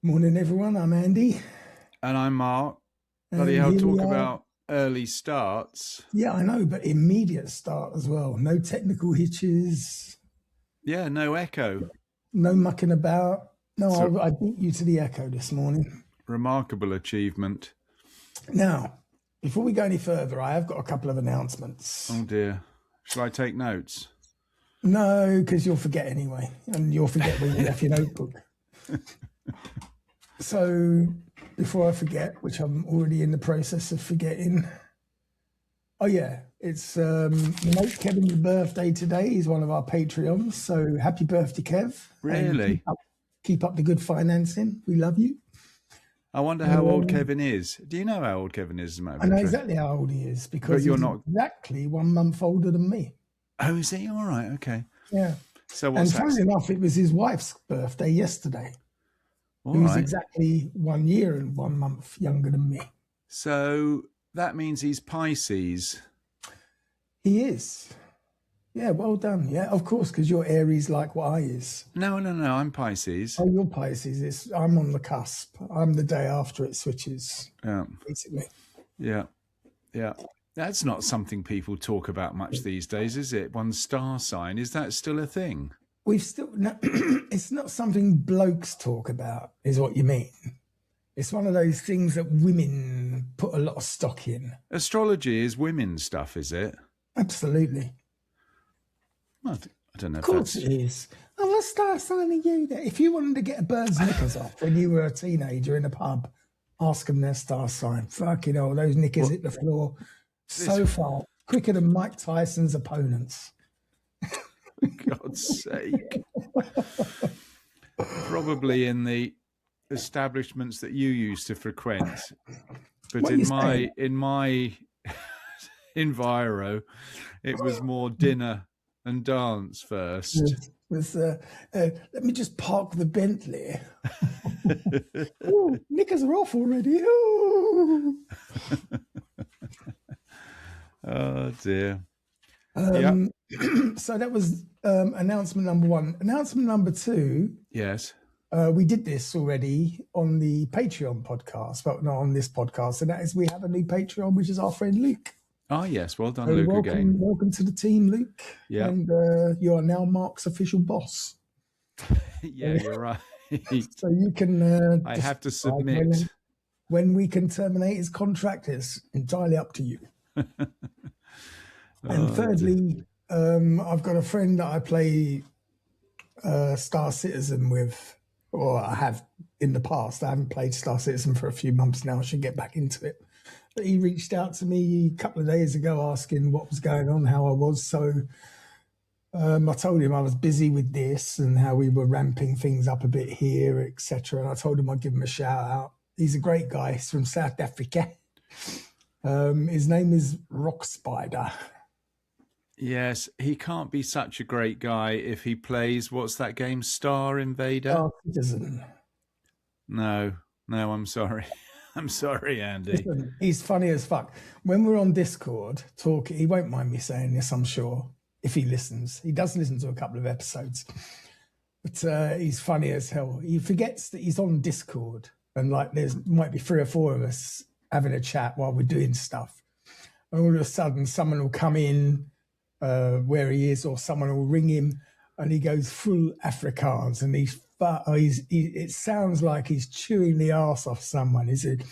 Morning, everyone. I'm Andy. And I'm Mark. Bloody And hell, here we talk are. about early starts. Yeah, I know, but immediate start as well. No technical hitches, Yeah, no echo. no mucking about. No, So- I beat you to the echo this morning. Remarkable achievement. Now, before we go any further, I have got a couple of announcements. Oh dear. Shall I take notes? No, because you'll forget anyway, and you'll forget when you left your notebook. So, before I forget, which I'm already in the process of forgetting. Oh yeah, it's mate Kevin's birthday today. He's one of our Patreons, so happy birthday, Kev! And Really? keep up the good financing. We love you. I wonder how old Kevin is. Do you know how old Kevin is? I know exactly how old he is because you're he's not exactly 1 month older than me. Oh, is he? All right, okay. Yeah. So And funny enough, it was his wife's birthday yesterday. All who's right. exactly 1 year and 1 month younger than me. So that means he's Pisces. He is. Yeah, well done. Yeah, of course, because you're Aries like what I is. No, I'm Pisces. Oh, you're Pisces. I'm on the cusp. I'm the day after it switches, Yeah. basically. Yeah. Yeah. That's not something people talk about much these days, is it? One star sign. Is that still a thing? We've still, no, it's not something blokes talk about, is what you mean. It's one of those things that women put a lot of stock in. Astrology is women's stuff, is it? Absolutely. I don't know. Of course it is. Oh, what star sign are you? If you wanted to get a bird's knickers off when you were a teenager in a pub, ask them their star sign. Fucking hell, those knickers hit the floor so far, quicker than Mike Tyson's opponents. For God's sake. Probably in the establishments that you used to frequent. But in my enviro, it was more dinner and dance first. Let me just park the Bentley. Ooh, knickers are off already. Ooh. Oh dear. So that was announcement number one. Announcement number two. Yes. We did this already on the Patreon podcast, but not on this podcast. And that is we have a new Patreon, which is our friend Luke. Oh, yes. Well done, Luke, again. Welcome to the team, Luke. Yeah. And you are now Mark's official boss. Yeah, you're right. So you can... I have to submit. When we can terminate his contract is entirely up to you. And thirdly, I've got a friend that I play Star Citizen with, or I have in the past. I haven't played Star Citizen for a few months now. I should get back into it. But he reached out to me a couple of days ago asking what was going on, how I was. So I told him I was busy with this and how we were ramping things up a bit here, etc. And I told him I'd give him a shout out. He's a great guy. He's from South Africa. His name is Rock Spider. Yes, he can't be such a great guy if he plays, what's that game, Star Invader? Star Citizen. No, I'm sorry. I'm sorry, Andy. Listen, he's funny as fuck. When we're on Discord talking, he won't mind me saying this, I'm sure, if he listens. He does listen to a couple of episodes. But he's funny as hell. He forgets that he's on Discord and like there's might be 3 or 4 of us having a chat while we're doing stuff. And all of a sudden someone will come in where he is, or someone will ring him and he goes full Afrikaans and it sounds like he's chewing the arse off someone. He said,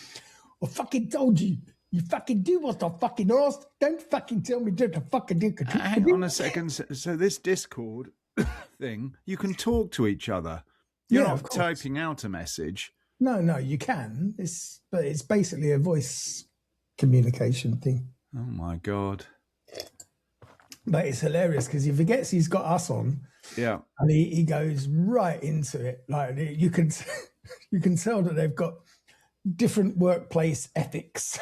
I fucking told you. You fucking do what I fucking asked. Don't fucking tell me to fucking do. Hang on a second. So this Discord thing, you can talk to each other. You're not typing out a message. No, you can. But it's basically a voice communication thing. Oh my God. But it's hilarious because he forgets he's got us on. Yeah. And he goes right into it. Like you can tell that they've got different workplace ethics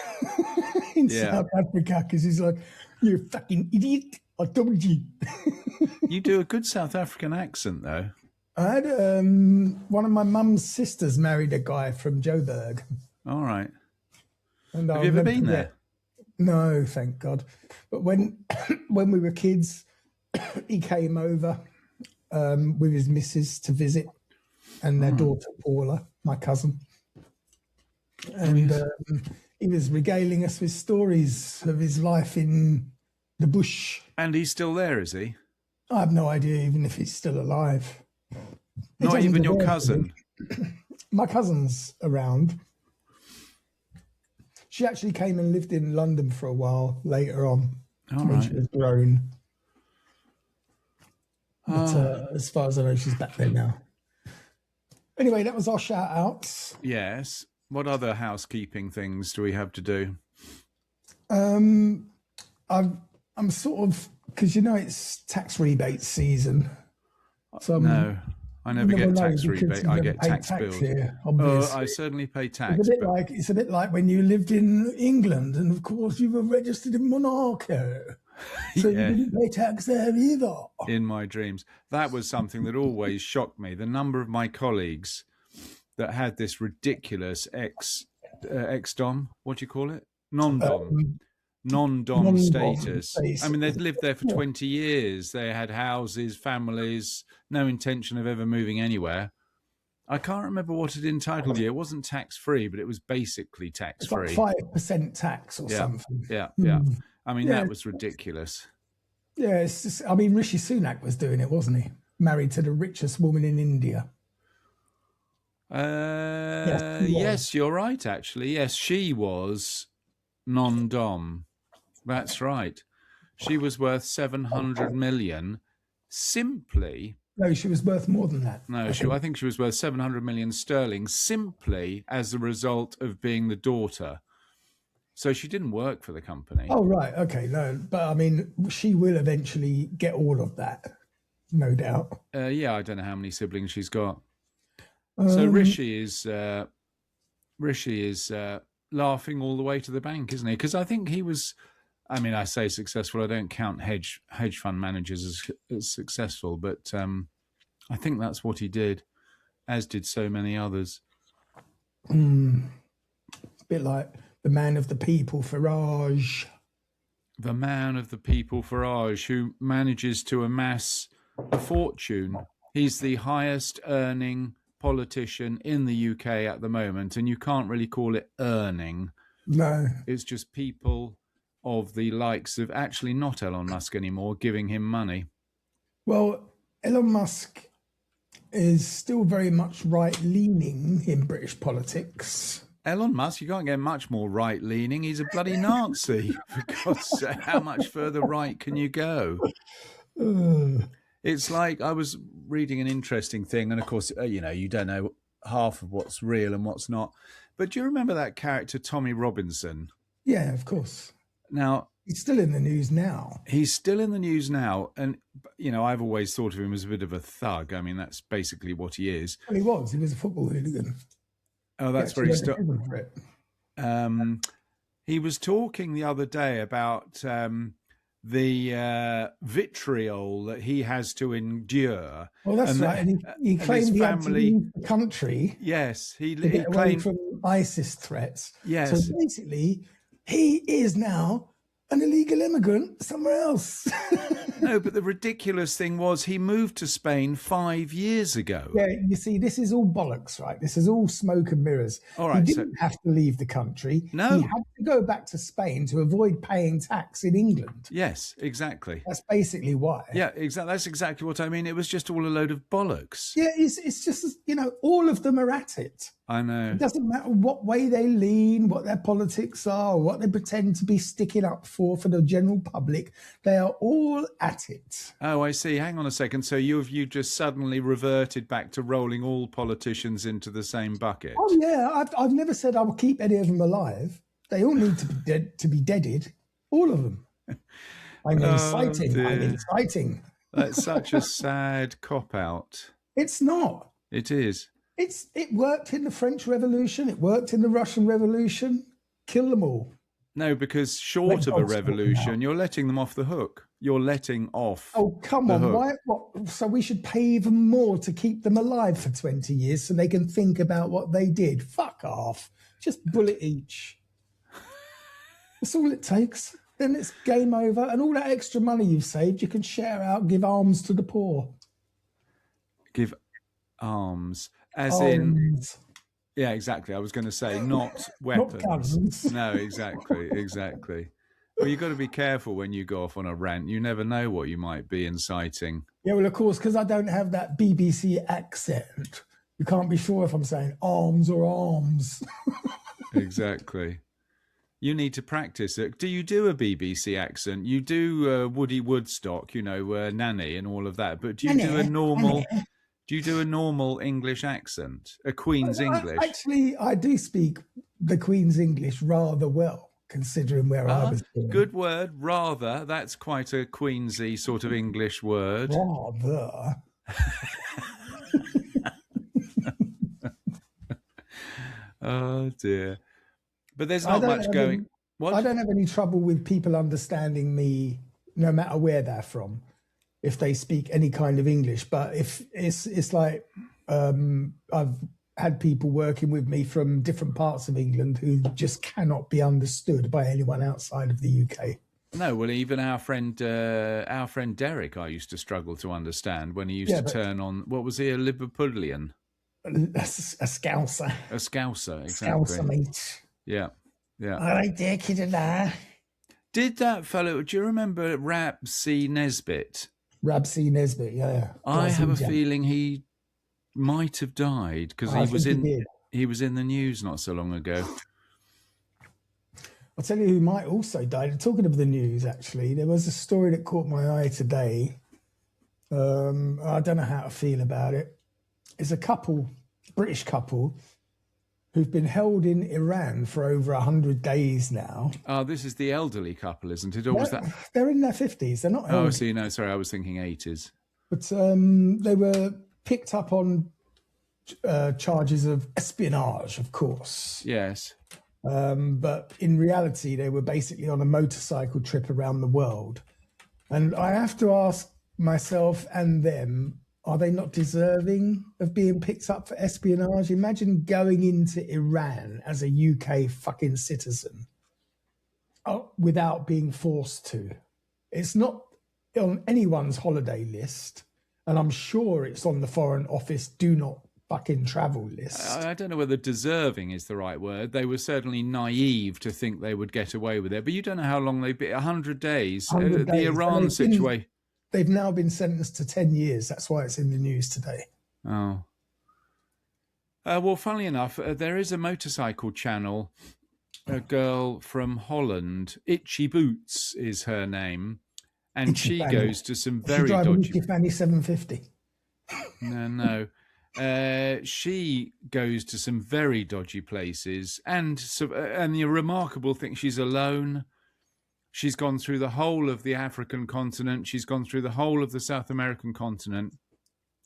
in South Africa because he's like, you fucking idiot. I told you. You do a good South African accent though. I had one of my mum's sisters married a guy from Joburg. All right. And have you ever been there? No, thank God. But when we were kids, he came over with his missus to visit. and their daughter Paula, my cousin. And he was regaling us with stories of his life in the bush. And he's still there, is he? I have no idea even if he's still alive. Not even your cousin? My cousin's around. She actually came and lived in London for a while later on when she was grown. But as far as I know, she's back there now. Anyway, that was our shout outs. Yes. What other housekeeping things do we have to do? I'm sort of, because it's tax rebate season. So no, I never get tax rebate. I get tax bills. Here, I certainly pay tax. It's a bit like when you lived in England, and of course you were registered in Monaco. So you didn't pay tax there either. In my dreams. That was something that always shocked me. The number of my colleagues that had this ridiculous ex-dom, what do you call it? Non-dom status. I mean, they'd lived there for 20 years. They had houses, families, no intention of ever moving anywhere. I can't remember what it entitled you. It wasn't tax-free, but it was basically tax-free. It's like 5% tax or something. Yeah. I mean, that was ridiculous. Yeah, it's just, I mean, Rishi Sunak was doing it, wasn't he? Married to the richest woman in India. Yes, you're right, actually. Yes, she was non-dom. That's right. She was worth 700 million simply... No, she was worth more than that. No, I think she was worth 700 million sterling simply as a result of being the daughter. So she didn't work for the company. Oh, right. Okay. No, but I mean, she will eventually get all of that, no doubt. Yeah, I don't know how many siblings she's got. So Rishi is laughing all the way to the bank, isn't he? Because I think he was, I mean, I say successful. I don't count hedge fund managers as successful, but I think that's what he did, as did so many others. It's a bit like the man of the people, Farage. The man of the people, Farage, who manages to amass a fortune. He's the highest earning politician in the UK at the moment, and you can't really call it earning. No. It's just people of the likes of, actually not Elon Musk anymore, giving him money. Well, Elon Musk is still very much right-leaning in British politics. Elon Musk, you can't get much more right-leaning. He's a bloody Nazi. For God's sake, how much further right can you go? It's like, I was reading an interesting thing, and of course, you don't know half of what's real and what's not. But do you remember that character, Tommy Robinson? Yeah, of course. Now, he's still in the news now. He's still in the news now. And, I've always thought of him as a bit of a thug. I mean, that's basically what he is. Well, he was. He was a football hooligan. Oh, that's very... He was talking the other day about the vitriol that he has to endure. Well, that's right. And he claimed he had to leave the country. Yes. He claimed away from ISIS threats. Yes. So basically, he is now an illegal immigrant somewhere else. No, but the ridiculous thing was he moved to Spain 5 years ago. Yeah, you see, this is all bollocks, right? This is all smoke and mirrors. All right, he didn't have to leave the country. No. He had to go back to Spain to avoid paying tax in England. Yes, exactly. That's basically why. Yeah, exactly. That's exactly what I mean. It was just all a load of bollocks. Yeah, it's just, all of them are at it. I know. It doesn't matter what way they lean, what their politics are, or what they pretend to be sticking up for the general public. They are all at it. Oh, I see. Hang on a second. So you just suddenly reverted back to rolling all politicians into the same bucket? Oh, yeah. I've never said I will keep any of them alive. They all need to be deaded. All of them. I'm inciting. That's such a sad cop-out. It's not. It is. It worked in the French Revolution. It worked in the Russian Revolution. Kill them all. No, because short of a revolution, you're letting them off the hook. You're letting off. Oh, come on. Why? What? So we should pay even more to keep them alive for 20 years so they can think about what they did. Fuck off. Just bullet each. That's all it takes. Then it's game over. And all that extra money you've saved, you can share out, give alms to the poor. Give alms. As in, Arms, yeah, exactly. I was going to say not not weapons. guns. No, exactly. Well, you've got to be careful when you go off on a rant. You never know what you might be inciting. Yeah, well, of course, because I don't have that BBC accent, you can't be sure if I'm saying arms or arms. Exactly. You need to practice it. Do you do a BBC accent? You do Woody Woodstock, Nanny and all of that. But do you do a normal? Do you do a normal English accent, a Queen's English? Actually, I do speak the Queen's English rather well, considering where I was born. Good word, rather. That's quite a Queensy sort of English word. Rather. Oh dear. But there's not much going. What? I don't have any trouble with people understanding me, no matter where they're from, if they speak any kind of English. But if it's like I've had people working with me from different parts of England who just cannot be understood by anyone outside of the UK. No, well, even our friend Derek, I used to struggle to understand when he used to turn on. What was he? A Liverpudlian? A Scouser. A Scouser, exactly. Scouser, mate. Yeah. All right, there, kid and I. Did that fellow? Do you remember Rab C. Nesbitt? Rab C. Nesbitt, yeah. I have a feeling he might have died because he was in the news not so long ago. I'll tell you who might also die. Talking of the news, actually, there was a story that caught my eye today. I don't know how to feel about it. It's a couple, British couple, who've been held in Iran for over 100 days now. Oh, this is the elderly couple, isn't it? Or was that? They're in their 50s. They're not elderly. Oh, see, no, sorry, I was thinking 80s. But they were picked up on charges of espionage, of course. Yes. But in reality, they were basically on a motorcycle trip around the world. And I have to ask myself and them, are they not deserving of being picked up for espionage? Imagine going into Iran as a UK fucking citizen without being forced to. It's not on anyone's holiday list. And I'm sure it's on the Foreign Office do not fucking travel list. I don't know whether deserving is the right word. They were certainly naive to think they would get away with it. But you don't know how long they've been. 100 days. 100 days. The Iran situation. They've now been sentenced to 10 years. That's why it's in the news today. Oh. Well, funnily enough, there is a motorcycle channel. A girl from Holland, Itchy Boots is her name. And Itchy she Fanny. goes to some very dodgy... Itchy Fanny 750. No. She goes to some very dodgy places. And the remarkable thing, she's alone. She's gone through the whole of the African continent. She's gone through the whole of the South American continent.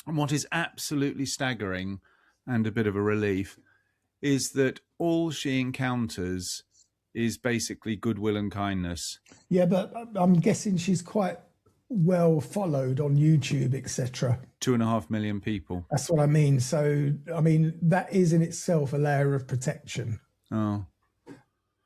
And what is absolutely staggering and a bit of a relief is that all she encounters is basically goodwill and kindness. Yeah, but I'm guessing she's quite well followed on YouTube, etc. 2.5 million people. That's what I mean. So, I mean, that is in itself a layer of protection. Oh.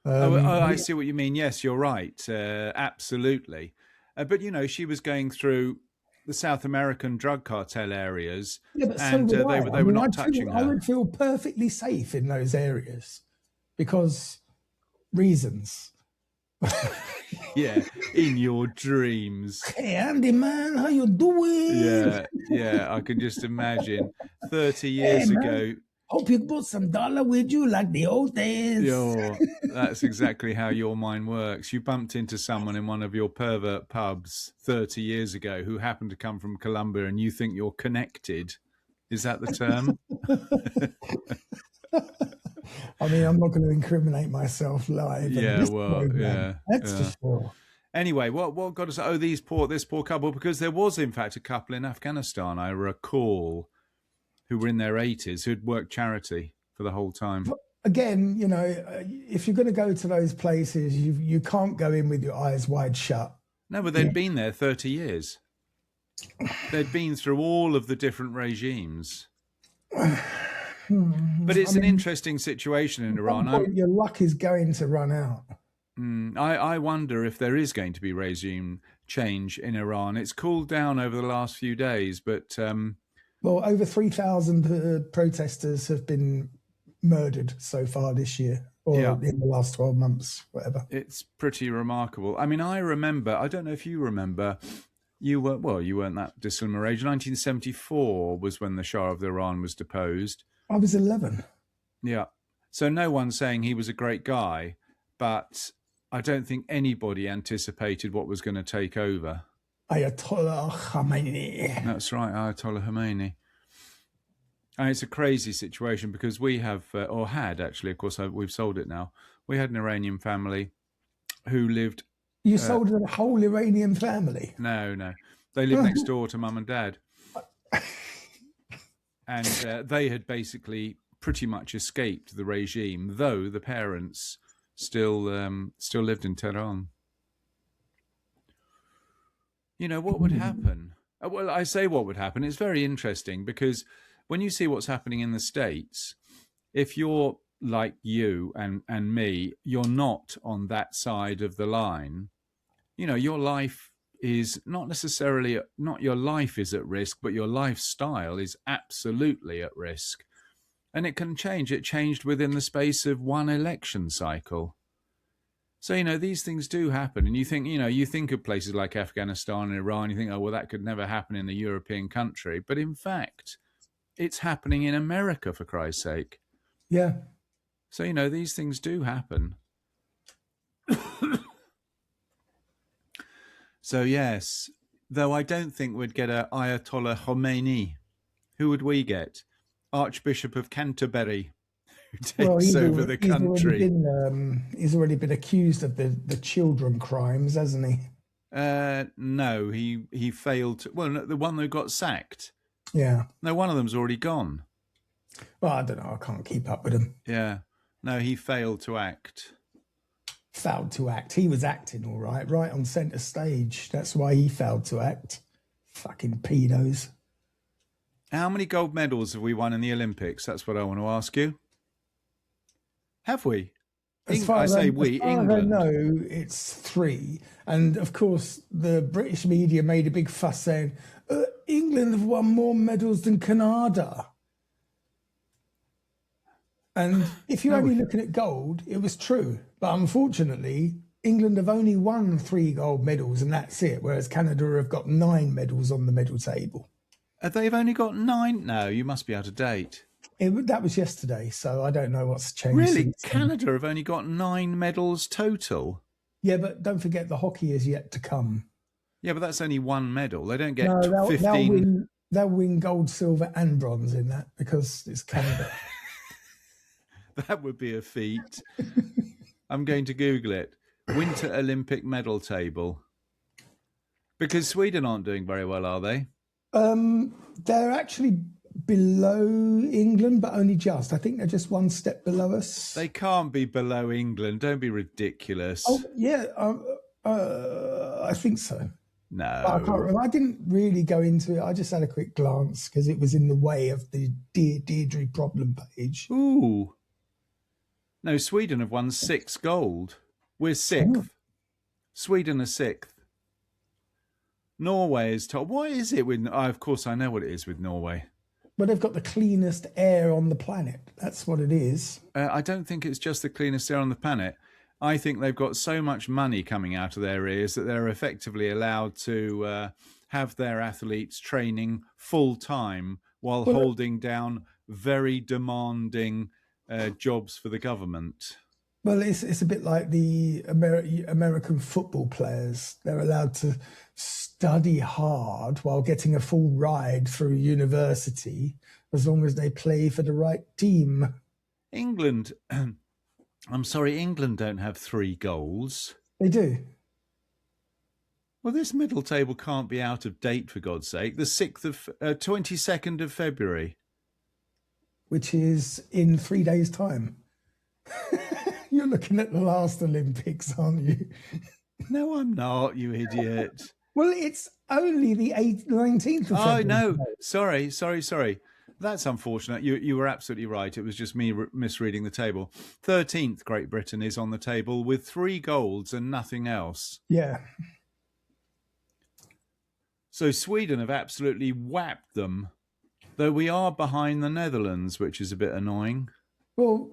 I see what you mean. Yes, you're right. Absolutely. But, she was going through the South American drug cartel areas, and they were not touching her. I would feel perfectly safe in those areas because reasons. Yeah, in your dreams. Hey, Andy, man, how you doing? Yeah, I can just imagine 30 years ago. Hope you brought some dollar with you like the old days. That's exactly how your mind works. You bumped into someone in one of your pervert pubs 30 years ago who happened to come from Colombia and you think you're connected. Is that the term? I mean, I'm not going to incriminate myself live. That's for sure. Anyway, what got us? Oh, this poor couple, because there was in fact a couple in Afghanistan, I recall, who were in their 80s, who'd worked charity for the whole time. But again, if you're going to go to those places, you can't go in with your eyes wide shut. No, but they'd been there 30 years. They'd been through all of the different regimes. But it's an interesting situation in Iran. Your luck is going to run out. I wonder if there is going to be regime change in Iran. It's cooled down over the last few days, but Well, over 3,000 protesters have been murdered so far this year, or in the last 12 months, whatever. It's pretty remarkable. I mean, I remember, I don't know if you remember, you weren't that dissimilar age. 1974 was when the Shah of Iran was deposed. I was 11. Yeah. So no one's saying he was a great guy, but I don't think anybody anticipated what was going to take over. Ayatollah Khamenei. That's right, Ayatollah Khomeini. And it's a crazy situation because we have, or had actually, of course, we've sold it now. We had an Iranian family who lived. You sold the whole Iranian family? No. They lived next door to mum and dad. And they had basically pretty much escaped the regime, though the parents still lived in Tehran. You know, what would happen? Well, I say what would happen. It's very interesting because when you see what's happening in the States, if you're like you and me, you're not on that side of the line. You know, your life is not necessarily, not your life is at risk, but your lifestyle is absolutely at risk. And it can change. It changed within the space of one election cycle. So, you know, these things do happen. And you think, you know, you think of places like Afghanistan and Iran, you think, oh, well, that could never happen in a European country. But in fact, it's happening in America, for Christ's sake. Yeah. So, you know, these things do happen. So, yes, though I don't think we'd get a Ayatollah Khomeini. Who would we get? Archbishop of Canterbury, who takes over the country. He's already been accused of the children crimes, hasn't he? No, he failed to, well, no, the one that got sacked. Yeah. No, one of them's already gone. Well, I don't know. I can't keep up with him. Yeah. No, he failed to act. Failed to act. He was acting all right on centre stage. That's why he failed to act. Fucking pedos. How many gold medals have we won in the Olympics? That's what I want to ask you. Have we? As I know, it's 3. And of course, the British media made a big fuss saying, England have won more medals than Canada. And if you're only looking at gold, it was true. But unfortunately, England have only won 3 gold medals and that's it, whereas Canada have got 9 medals on the medal table. They've only got 9? No, you must be out of date. That was yesterday, so I don't know what's changed. Really? Canada have only got 9 medals total? Yeah, but don't forget the hockey is yet to come. Yeah, but that's only 1 medal. They don't get 15. They'll win gold, silver and bronze in that because it's Canada. That would be a feat. I'm going to Google it. Winter Olympic medal table. Because Sweden aren't doing very well, are they? They're actually below England, but only just. I think they're just 1 step below us. They can't be below England. Don't be ridiculous. Oh, yeah. I think so. No. But I can't remember. I didn't really go into it. I just had a quick glance because it was in the way of the Deirdre problem page. Ooh. No, Sweden have won 6 gold. We're 6th. Oh. Sweden are 6th. Norway is top. What is it with... of course, I know what it is with Norway. Well, they've got the cleanest air on the planet. That's what it is. I don't think it's just the cleanest air on the planet. I think they've got so much money coming out of their ears that they're effectively allowed to have their athletes training full-time while holding down very demanding jobs for the government. Well, it's a bit like the American football players. They're allowed to study hard while getting a full ride through university as long as they play for the right team. England, I'm sorry, England don't have 3 goals. They do. Well, this medal table can't be out of date, for God's sake. The 22nd of February. Which is in 3 days' time. You're looking at the last Olympics, aren't you? No, I'm not, you idiot. Well, it's only the 19th of February. Oh, no. Sorry. That's unfortunate. You were absolutely right. It was just me misreading the table. 13th, Great Britain is on the table with 3 golds and nothing else. Yeah. So Sweden have absolutely whapped them. Though we are behind the Netherlands, which is a bit annoying. Well,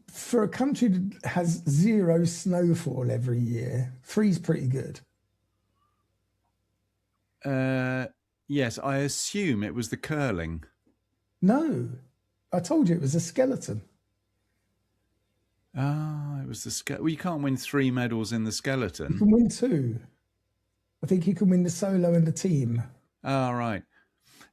for a country that has 0 snowfall every year, 3's pretty good. Yes, I assume it was the curling. No, I told you it was a skeleton. It was the skeleton. Well, you can't win 3 medals in the You skeleton. can win 2. I think you can win the solo and the team. Right.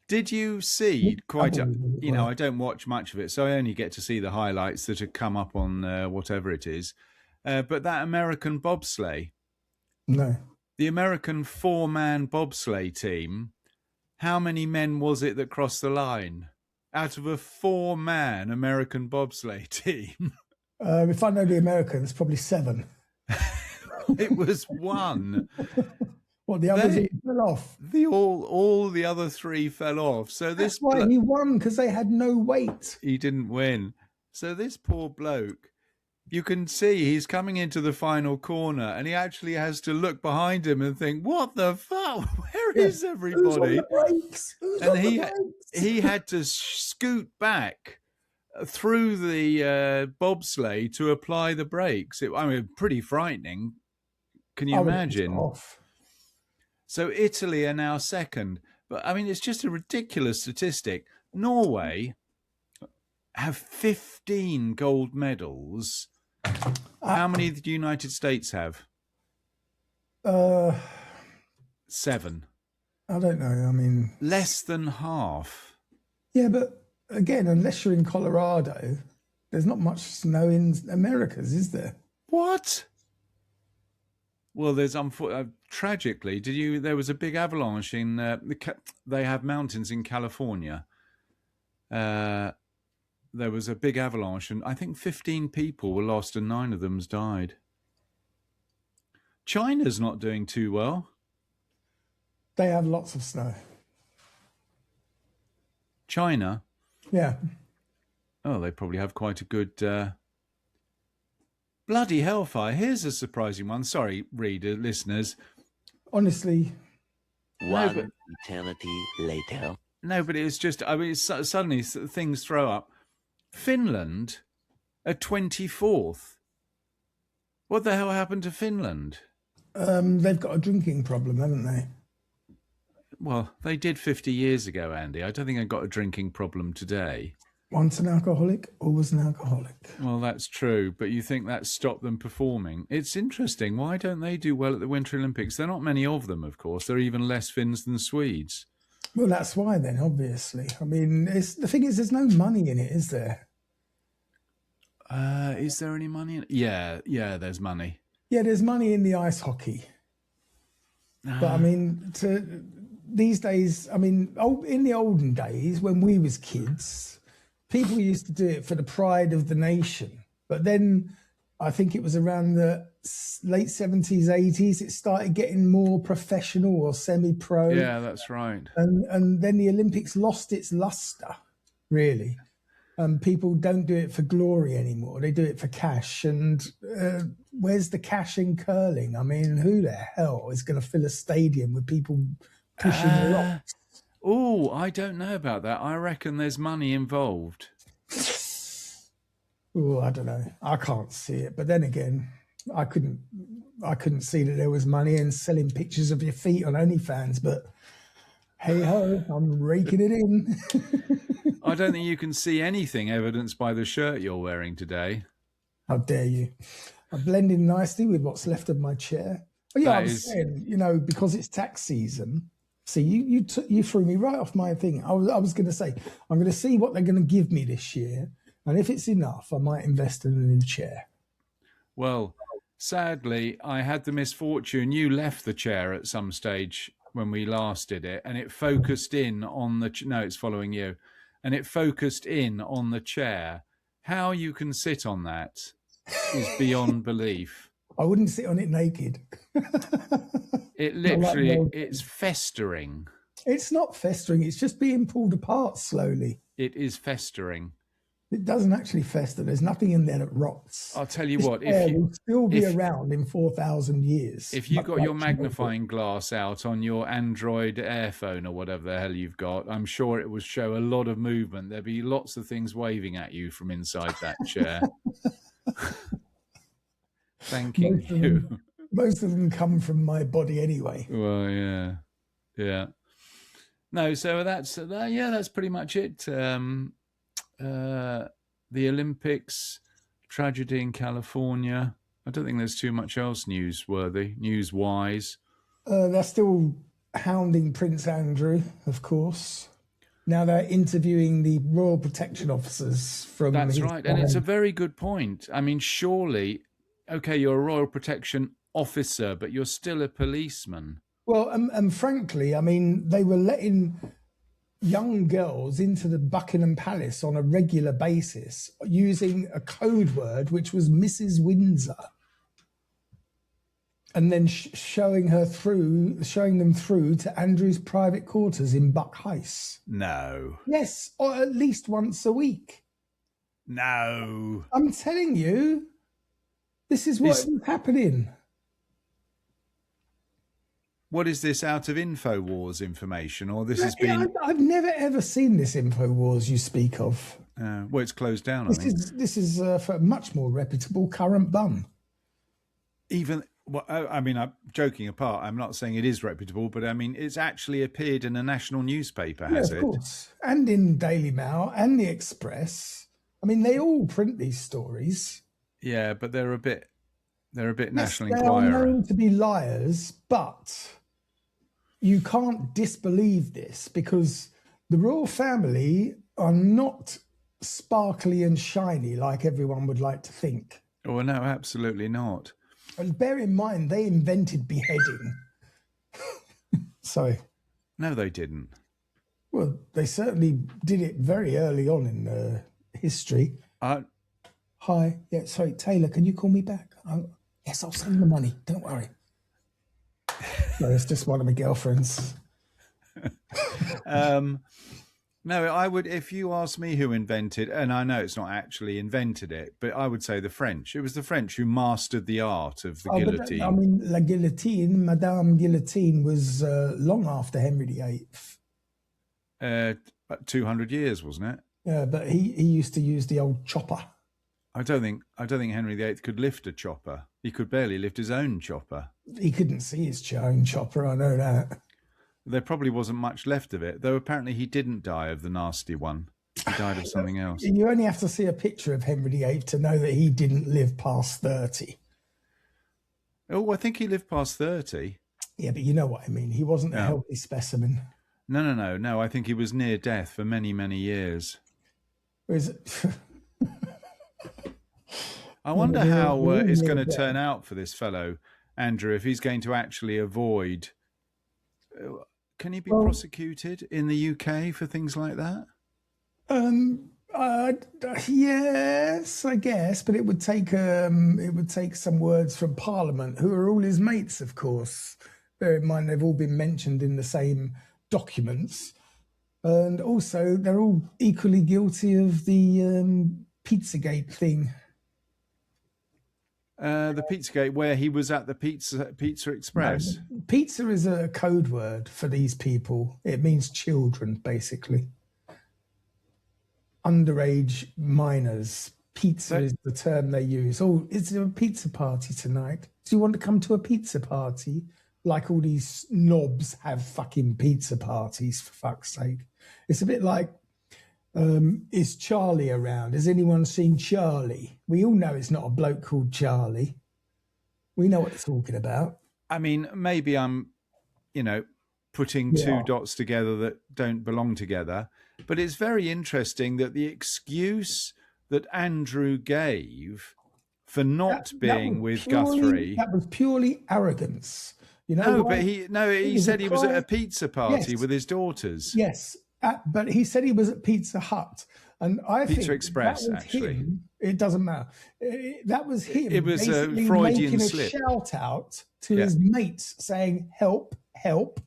Did you see quite a, Double, you know, I don't watch much of it, so I only get to see the highlights that have come up on whatever it is. But that American bobsleigh, No. the American 4-man bobsleigh team, how many men was it that crossed the line out of a 4-man American bobsleigh team? If I know the Americans, probably 7. It was 1. What, the others fell off? All the other 3 fell off. So That's why he won, because they had no weight. He didn't win. So this poor bloke, you can see he's coming into the final corner, and he actually has to look behind him and think, "What the fuck? Where is everybody?" Who's on the brakes? And he had to scoot back through the bobsleigh to apply the brakes. I mean, pretty frightening. Can you imagine? So Italy are now second. But, I mean, it's just a ridiculous statistic. Norway have 15 gold medals. How many did the United States have? 7. I don't know. I mean... Less than half. Yeah, but again, unless you're in Colorado, there's not much snow in Americas, is there? What? Well, there's tragically, there was a big avalanche in they have mountains in California. There was a big avalanche, and I think 15 people were lost, and 9 of them died. China's not doing too well. They have lots of snow. China? Yeah. Oh, they probably have quite a good... Bloody hellfire. Here's a surprising one. Sorry, listeners. Honestly. One eternity later. No, but it's just, I mean, suddenly things throw up. Finland are 24th. What the hell happened to Finland? They've got a drinking problem, haven't they? Well, they did 50 years ago, Andy. I don't think they've got a drinking problem today. Once an alcoholic, always an alcoholic. Well, that's true, but you think that stopped them performing. It's interesting. Why don't they do well at the Winter Olympics? There are not many of them, of course. There are even less Finns than Swedes. Well, that's why then, obviously. I mean, the thing is, there's no money in it, is there? Is there any money in it? Yeah, there's money. Yeah, there's money in the ice hockey. But, I mean, these days, I mean, in the olden days, when we was kids... People used to do it for the pride of the nation. But then I think it was around the late 70s, 80s, it started getting more professional or semi-pro. Yeah, that's right. And then the Olympics lost its luster, really. People don't do it for glory anymore. They do it for cash. And where's the cash in curling? I mean, who the hell is going to fill a stadium with people pushing rocks? Oh, I don't know about that. I reckon there's money involved. Oh, I don't know. I can't see it. But then again, I couldn't see that there was money in selling pictures of your feet on OnlyFans. But hey ho, I'm raking it in. I don't think you can see anything evidenced by the shirt you're wearing today. How dare you? I blend in nicely with what's left of my chair. Oh yeah, I was saying, you know, because it's tax season. See, you threw me right off my thing. I was going to say, I'm going to see what they're going to give me this year. And if it's enough, I might invest in a new chair. Well, sadly, I had the misfortune. You left the chair at some stage when we last did it, and it focused in on the... No, it's following you. And it focused in on the chair. How you can sit on that is beyond belief. I wouldn't sit on it naked. It literally, it's festering. It's not festering. It's just being pulled apart slowly. It is festering. It doesn't actually fester. There's nothing in there that rots. I'll tell you This what, chair will still be around in 4,000 years. if you got your magnifying glass out on your Android Airphone or whatever the hell you've got, I'm sure it would show a lot of movement. There'd be lots of things waving at you from inside that chair. Thanking you. Most of them come from my body anyway. Well, yeah. No, so that's pretty much it. The Olympics, tragedy in California. I don't think there's too much else news-wise. They're still hounding Prince Andrew, of course. Now they're interviewing the Royal Protection Officers from... That's right, and it's a very good point. I mean, surely, okay, you're a Royal Protection Officer, but you're still a policeman. Well, and frankly, I mean, they were letting young girls into the Buckingham Palace on a regular basis using a code word, which was Mrs. Windsor, and then showing them through to Andrew's private quarters in Buck Heist. No. Yes, or at least once a week. No. I'm telling you, this is what is happening. What is this out of InfoWars information, or this has been? I've never ever seen this InfoWars you speak of. Well, it's closed down. This is for a much more reputable current bum. I mean, I'm joking apart. I'm not saying it is reputable, but I mean, it's actually appeared in a national newspaper, has it? Of course, and in Daily Mail and the Express. I mean, they all print these stories. Yeah, but they're a bit National They Enquirer. are known to be liars, but you can't disbelieve this because the royal family are not sparkly and shiny like everyone would like to think. Oh, no, absolutely not. And bear in mind, they invented beheading. Sorry. No, they didn't. Well, they certainly did it very early on in history. Hi. Yeah, sorry, Taylor, can you call me back? Yes, I'll send you the money. Don't worry. No, it's just one of my girlfriends. No, I would, if you ask me who invented, and I know it's not actually invented it, but I would say the French. It was the French who mastered the art of the guillotine. I mean, La Guillotine, Madame Guillotine was long after Henry VIII. 200 years, wasn't it? Yeah, but he used to use the old chopper. I don't think Henry VIII could lift a chopper. He could barely lift his own chopper. He couldn't see his own chopper, I know that. There probably wasn't much left of it, though apparently he didn't die of the nasty one. He died of something else. You only have to see a picture of Henry VIII to know that he didn't live past 30. Oh, I think he lived past 30. Yeah, but you know what I mean. He wasn't a healthy specimen. No. I think he was near death for many, many years. I wonder how it's going to turn out for this fellow, Andrew, if he's going to actually avoid... Can he be prosecuted in the UK for things like that? Yes, I guess, but it would take some words from Parliament, who are all his mates, of course. Bear in mind they've all been mentioned in the same documents, and also they're all equally guilty of the Pizzagate thing. The Pizzagate, where he was at the Pizza Express. No, pizza is a code word for these people. It means children, basically. Underage minors. Pizza is the term they use. Oh, is there a pizza party tonight? Do you want to come to a pizza party? Like all these knobs have fucking pizza parties, for fuck's sake. It's a bit like, is Charlie around? Has anyone seen Charlie? We all know it's not a bloke called Charlie. We know what they're talking about. I mean, maybe I'm, putting two dots together that don't belong together. But it's very interesting that the excuse that Andrew gave for not being with Guthrie... That was purely arrogance. But he said he was at a pizza party with his daughters. Yes. But he said he was at Pizza Hut, and I think Pizza Express. Actually, it doesn't matter. That was him. It was a Freudian making slip. A shout out to his mates, saying, "Help! Help!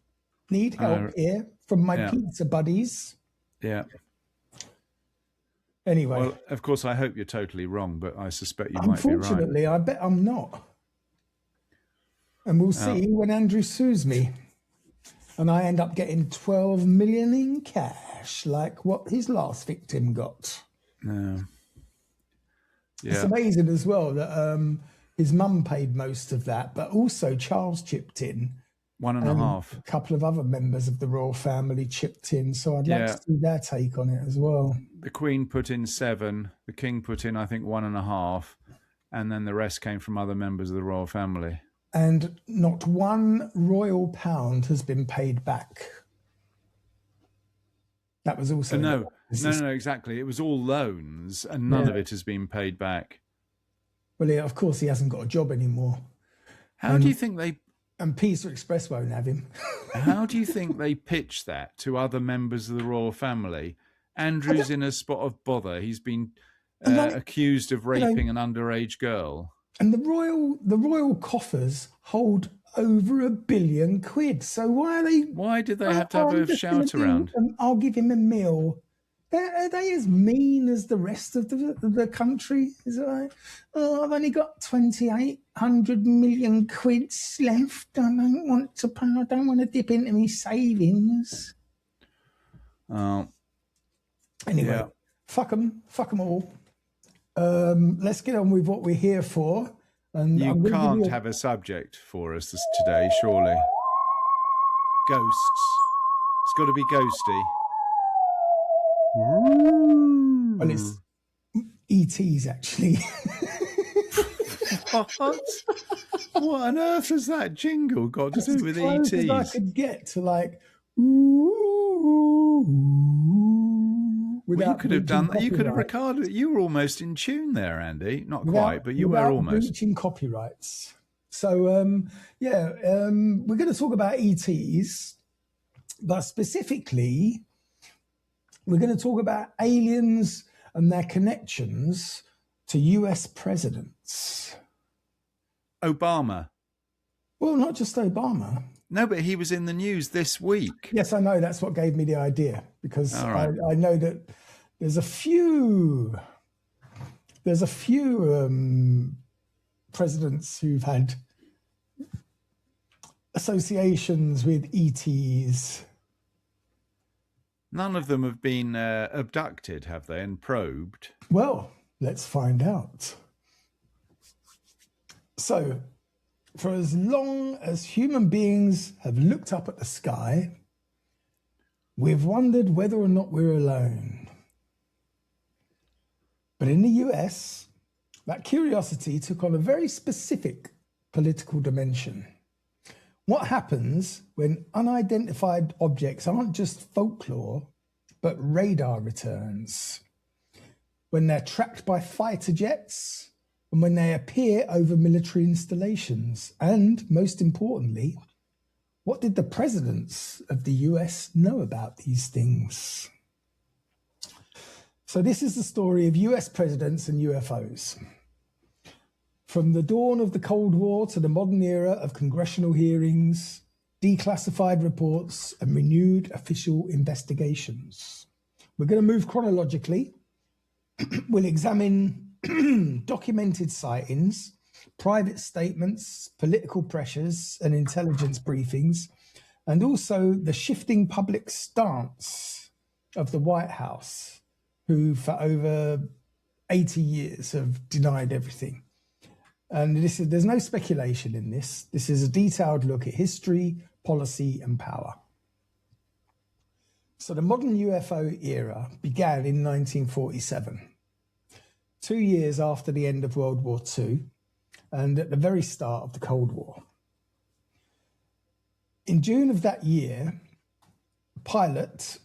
Need help here from my pizza buddies." Yeah. Anyway, Well, of course, I hope you're totally wrong, but I suspect you might be right. unfortunately, I bet I'm not. And we'll see when Andrew sues me. And I end up getting 12 million in cash, like what his last victim got. No. Yeah. It's amazing as well that his mum paid most of that, but also Charles chipped in. 1.5. A couple of other members of the royal family chipped in. So I'd like to see their take on it as well. The Queen put in 7. The King put in, I think, 1.5. And then the rest came from other members of the royal family. And not one royal pound has been paid back. That was also... No, exactly. It was all loans, and none of it has been paid back. Well, yeah, of course, he hasn't got a job anymore. How do you think they... And Pizza Express won't have him. How do you think they pitch that to other members of the royal family? Andrew's in a spot of bother. He's been accused of raping an underage girl. And the royal coffers hold over £1 billion. So why did they have to have a shout around? I'll give him a meal. Are they as mean as the rest of the country? Is it like, I've only got 2,800 million quids left. I don't want to pay. I don't want to dip into my savings. Anyway, fuck them all. Let's get on with what we're here for. And you can't have a subject for us today, surely. Ghosts. It's got to be ghosty. Well, it's ETs, actually. What? What on earth has that jingle got to do with ETs? As I could get to like... Well, you could have done that. You could have recorded it. You were almost in tune there, Andy. Not quite, but you were almost. Breaching copyrights. So, we're going to talk about ETs, but specifically, we're going to talk about aliens and their connections to US presidents. Obama. Well, not just Obama. No, but he was in the news this week. Yes, I know. That's what gave me the idea, because I know that there's a few presidents who've had associations with ETs. None of them have been abducted, have they, and probed? Well, let's find out. So, for as long as human beings have looked up at the sky, we've wondered whether or not we're alone. But in the US, that curiosity took on a very specific political dimension. What happens when unidentified objects aren't just folklore, but radar returns? When they're tracked by fighter jets, and when they appear over military installations? And most importantly, what did the presidents of the US know about these things? So this is the story of US presidents and UFOs. From the dawn of the Cold War to the modern era of congressional hearings, declassified reports, and renewed official investigations. We're going to move chronologically. We'll examine documented sightings, private statements, political pressures, and intelligence briefings, and also the shifting public stance of the White House, who for over 80 years have denied everything. And there's no speculation in this. This is a detailed look at history, policy, and power. So the modern UFO era began in 1947, 2 years after the end of World War II, and at the very start of the Cold War. In June of that year, pilot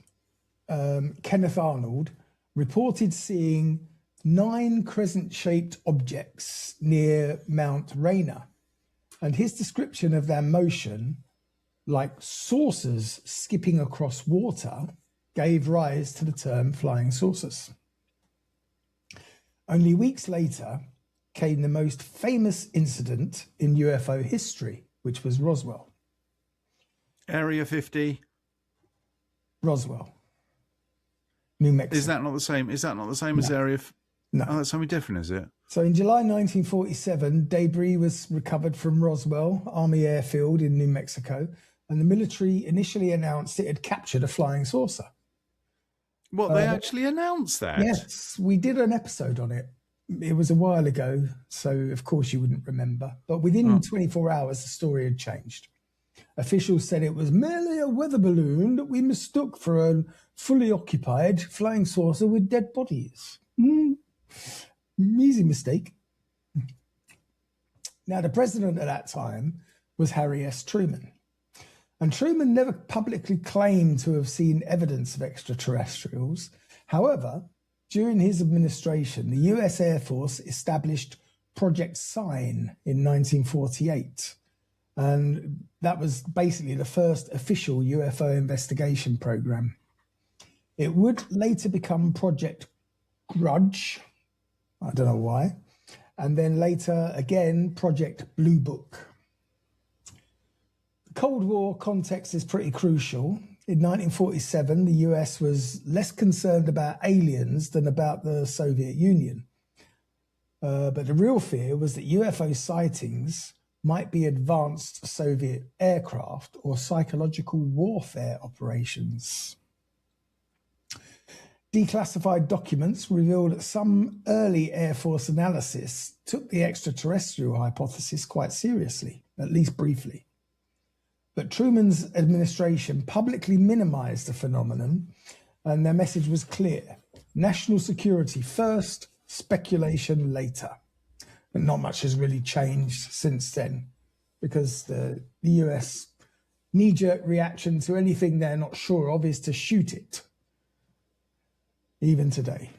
Kenneth Arnold reported seeing 9 crescent-shaped objects near Mount Rainier, and his description of their motion, like saucers skipping across water, gave rise to the term flying saucers. Only weeks later came the most famous incident in UFO history, which was Roswell. Area 50. Roswell. New Mexico. Is that not the same? Is that not the same as Area? No. Oh, that's something different, is it? So in July 1947, debris was recovered from Roswell Army Airfield in New Mexico, and the military initially announced it had captured a flying saucer. What, they actually announced that? Yes, we did an episode on it. It was a while ago, so of course you wouldn't remember. But within 24 hours, the story had changed. Officials said it was merely a weather balloon that we mistook for a fully occupied flying saucer with dead bodies. Easy mistake. Now, the president at that time was Harry S. Truman. And Truman never publicly claimed to have seen evidence of extraterrestrials. However, during his administration, the US Air Force established Project Sign in 1948. And that was basically the first official UFO investigation program. It would later become Project Grudge. I don't know why. And then later, again, Project Blue Book. The Cold War context is pretty crucial. In 1947, the US was less concerned about aliens than about the Soviet Union. But the real fear was that UFO sightings might be advanced Soviet aircraft or psychological warfare operations. Declassified documents revealed that some early Air Force analysis took the extraterrestrial hypothesis quite seriously, at least briefly. But Truman's administration publicly minimized the phenomenon, and their message was clear: national security first, speculation later. But not much has really changed since then, because the US knee-jerk reaction to anything they're not sure of is to shoot it, even today.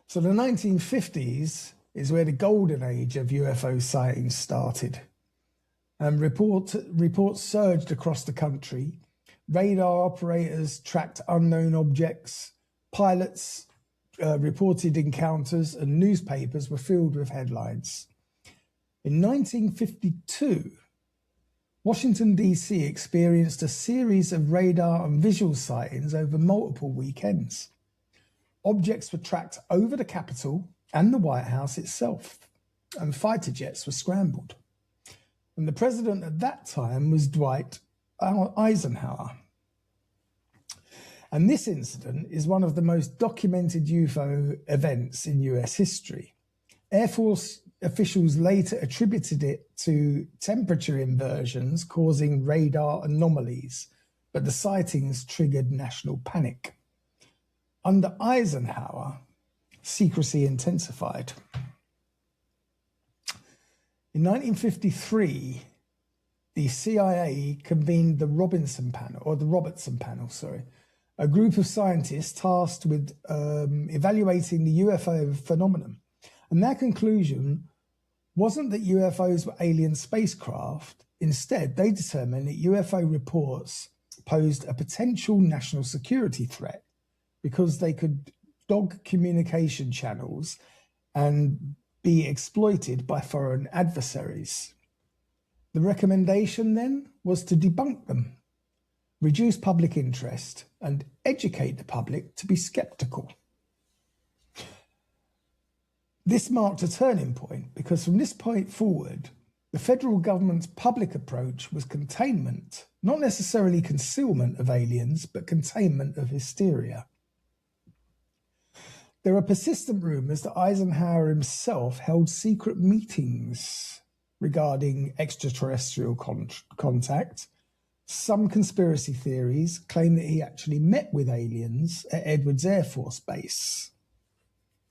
So the 1950s is where the golden age of UFO sightings started. And reports surged across the country. Radar operators tracked unknown objects. Pilots reported encounters, and newspapers were filled with headlines. In 1952, Washington, D.C. experienced a series of radar and visual sightings over multiple weekends. Objects were tracked over the Capitol and the White House itself, and fighter jets were scrambled. And the president at that time was Dwight Eisenhower. And this incident is one of the most documented UFO events in US history. Air Force officials later attributed it to temperature inversions causing radar anomalies, but the sightings triggered national panic. Under Eisenhower, secrecy intensified. In 1953, the CIA convened the Robertson Panel, a group of scientists tasked with evaluating the UFO phenomenon. And their conclusion wasn't that UFOs were alien spacecraft. Instead, they determined that UFO reports posed a potential national security threat because they could dog communication channels and be exploited by foreign adversaries. The recommendation then was to debunk them, reduce public interest, and educate the public to be skeptical. This marked a turning point because from this point forward, the federal government's public approach was containment, not necessarily concealment of aliens, but containment of hysteria. There are persistent rumors that Eisenhower himself held secret meetings regarding extraterrestrial contact. Some conspiracy theories claim that he actually met with aliens at Edwards Air Force Base.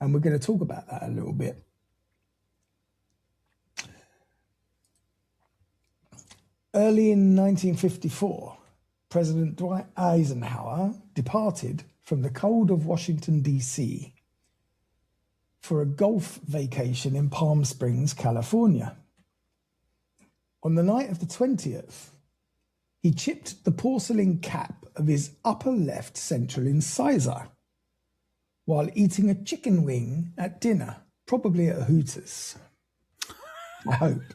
And we're going to talk about that a little bit. Early in 1954, President Dwight Eisenhower departed from the cold of Washington, D.C. for a golf vacation in Palm Springs, California. On the night of the 20th, he chipped the porcelain cap of his upper left central incisor while eating a chicken wing at dinner, probably at Hooters. I hope.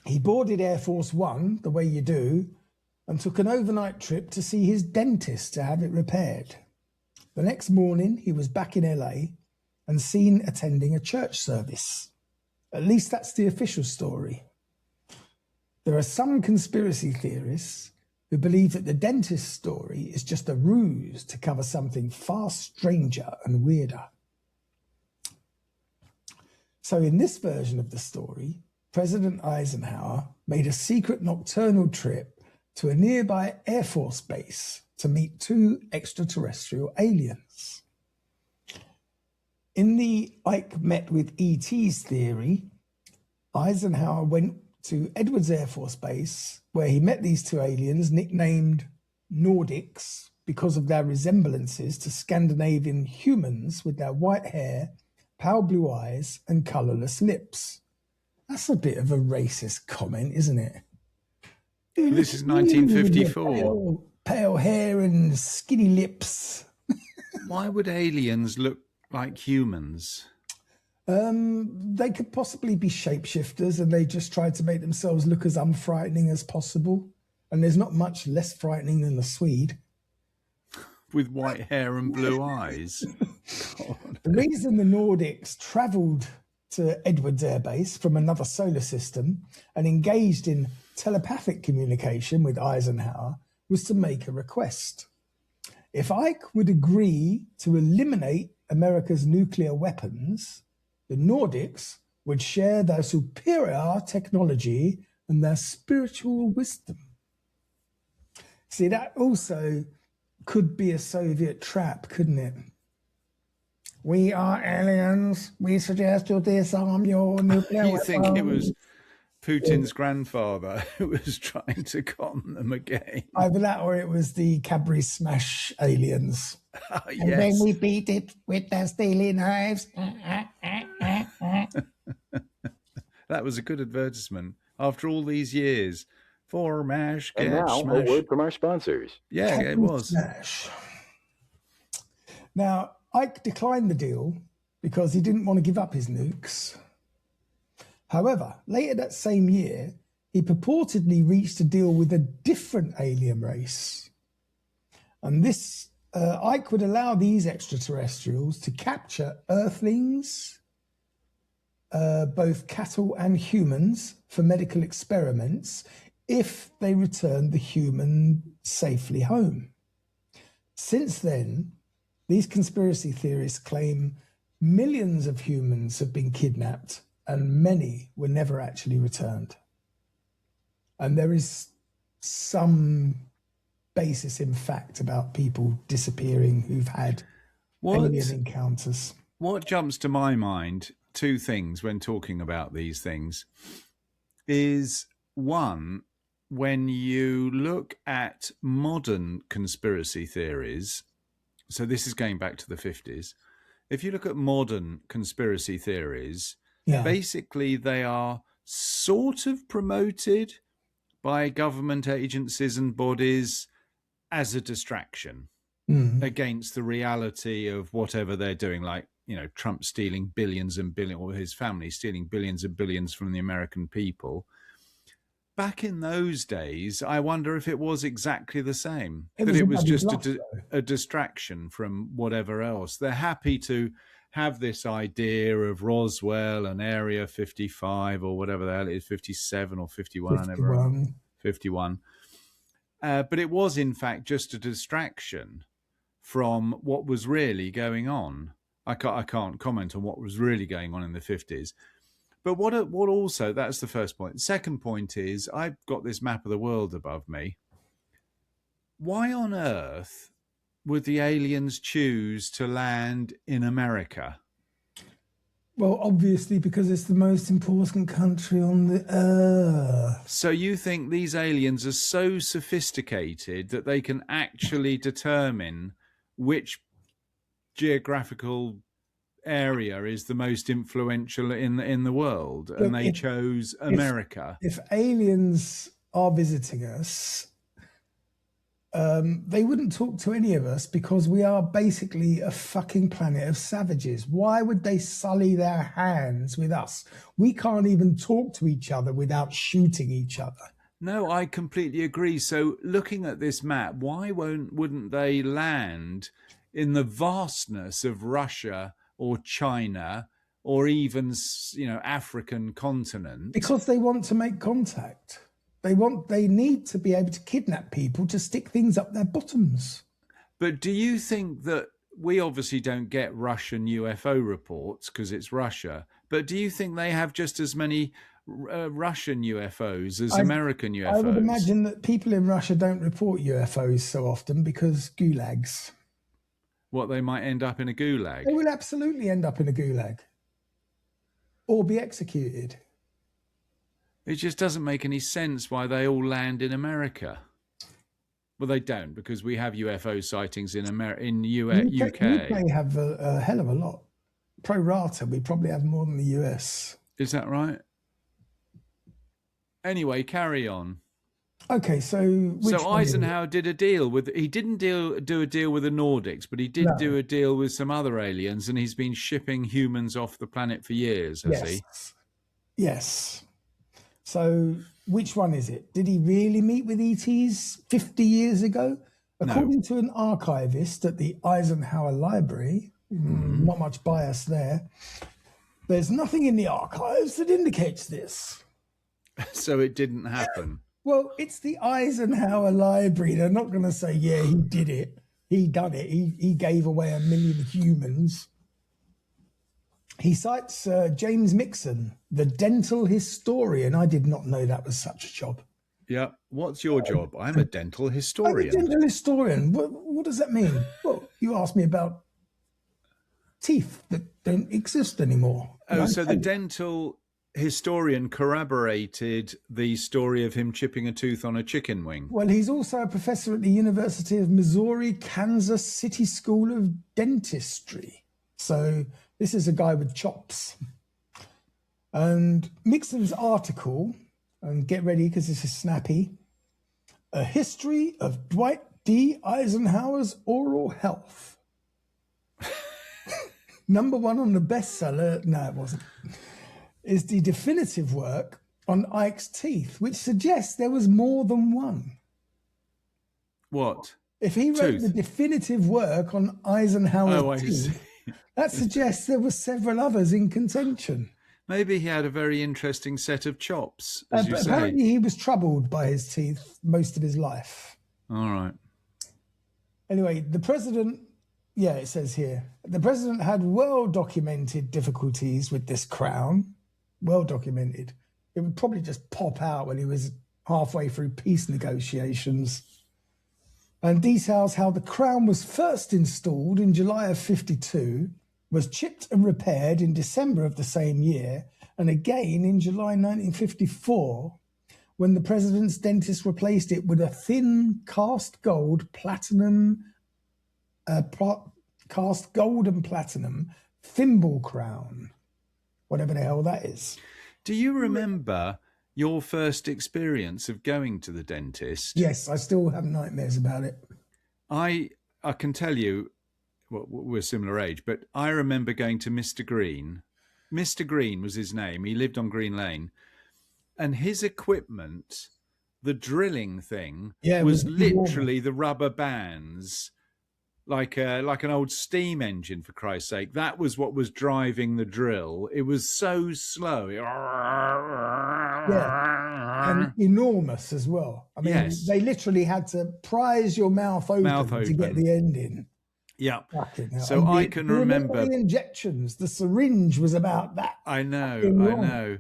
He boarded Air Force One, the way you do, and took an overnight trip to see his dentist to have it repaired. The next morning, he was back in LA and seen attending a church service. At least that's the official story. There are some conspiracy theorists who believe that the dentist's story is just a ruse to cover something far stranger and weirder. So in this version of the story, President Eisenhower made a secret nocturnal trip to a nearby Air Force base to meet 2 extraterrestrial aliens. In the Ike met with ET's theory, Eisenhower went to Edwards Air Force Base, where he met these 2 aliens nicknamed Nordics because of their resemblances to Scandinavian humans with their white hair, pale blue eyes, and colourless lips. That's a bit of a racist comment, isn't it? This is 1954. Pale hair and skinny lips. Why would aliens look like humans? They could possibly be shapeshifters, and they just tried to make themselves look as unfrightening as possible. And there's not much less frightening than the Swede. With white hair and blue eyes. The reason the Nordics travelled to Edwards Air Base from another solar system and engaged in telepathic communication with Eisenhower was to make a request. If Ike would agree to eliminate America's nuclear weapons, the Nordics would share their superior technology and their spiritual wisdom. See, that also could be a Soviet trap, couldn't it? We are aliens. We suggest you disarm your nuclear You weapons. think it was Putin's grandfather who was trying to con them again? Either that or it was the Cadbury Smash aliens. Yes. And then we beat it with their steely knives. That was a good advertisement. After all these years, for MASH, And get now, smash. a word from our sponsors. Yeah, it was. Smash. Now, Ike declined the deal because he didn't want to give up his nukes. However, later that same year, he purportedly reached a deal with a different alien race. And this, Ike would allow these extraterrestrials to capture Earthlings, both cattle and humans, for medical experiments if they returned the human safely home. Since then, these conspiracy theorists claim millions of humans have been kidnapped and many were never actually returned. And there is some basis in fact about people disappearing who've had alien encounters. What jumps to my mind, 2 things when talking about these things, is one, when you look at modern conspiracy theories, so this is going back to the 50s, if you look at modern conspiracy theories, basically they are sort of promoted by government agencies and bodies as a distraction against the reality of whatever they're doing, like, you know, Trump stealing billions and billions, or his family stealing billions and billions from the American people. Back in those days, I wonder if it was exactly the same, that it was just a distraction from whatever else. They're happy to have this idea of Roswell and Area 55 or whatever the hell it is, 57 or 51, 51. I never remember. 51. But it was, in fact, just a distraction from what was really going on. I can't comment on what was really going on in the 50s. But what also, that's the first point. Second point is, I've got this map of the world above me. Why on earth would the aliens choose to land in America? Well, obviously, because it's the most important country on the earth. So you think these aliens are so sophisticated that they can actually determine which geographical area is the most influential in the world, and they chose America? If aliens are visiting us, they wouldn't talk to any of us because we are basically a fucking planet of savages. Why would they sully their hands with us? We can't even talk to each other without shooting each other. No, I completely agree. So looking at this map, why wouldn't they land in the vastness of Russia or China or even, African continent? Because they want to make contact. They need to be able to kidnap people to stick things up their bottoms. But do you think that we obviously don't get Russian UFO reports because it's Russia, but do you think they have just as many Russian UFOs as American UFOs? I would imagine that people in Russia don't report UFOs so often because gulags. What, they might end up in a gulag? They will absolutely end up in a gulag or be executed. It just doesn't make any sense why they all land in America. Well, they don't, because we have UFO sightings in UK. UK have a hell of a lot. Pro rata, we probably have more than the US. Is that right? Anyway, carry on. Okay, so Eisenhower did a deal with. He didn't do a deal with the Nordics, but he did do a deal with some other aliens, and he's been shipping humans off the planet for years, has he? Yes. So which one is it? Did he really meet with ETs 50 years ago? According to an archivist at the Eisenhower Library, not much bias there, there's nothing in the archives that indicates this. So it didn't happen. Well, it's the Eisenhower Library. They're not going to say, yeah, he did it. He done it. He gave away 1 million humans. He cites James Nixon, the dental historian. I did not know that was such a job. Yeah. What's your job? I'm a dental historian. I'm a dental historian. What does that mean? Well, you asked me about teeth that don't exist anymore. Oh, so the dental historian corroborated the story of him chipping a tooth on a chicken wing. Well, he's also a professor at the University of Missouri, Kansas City School of Dentistry. So this is a guy with chops. And Nixon's article, and get ready because this is snappy, A History of Dwight D. Eisenhower's Oral Health. Number 1 on the bestseller, no, it wasn't, is the definitive work on Ike's teeth, which suggests there was more than one. What? If he wrote the definitive work on Eisenhower's teeth, that suggests there were several others in contention. Maybe he had a very interesting set of chops, as you say. Apparently he was troubled by his teeth most of his life. All right. Anyway, the president, it says here, the president had well-documented difficulties with this crown. Well-documented. It would probably just pop out when he was halfway through peace negotiations. And details how the crown was first installed in July of 52, was chipped and repaired in December of the same year, and again in July 1954, when the president's dentist replaced it with a thin cast gold and platinum thimble crown, whatever the hell that is. Do you remember your first experience of going to the dentist? Yes, I still have nightmares about it. I can tell you, well, we're similar age, but I remember going to Mr. Green. Mr. Green was his name. He lived on Green Lane. And his equipment, the drilling thing, was literally the rubber bands, like an old steam engine, for Christ's sake. That was what was driving the drill. It was so slow. And enormous as well. I mean, they literally had to prise your mouth open to get the end in. Yeah. So I can remember the injections. The syringe was about that. I know.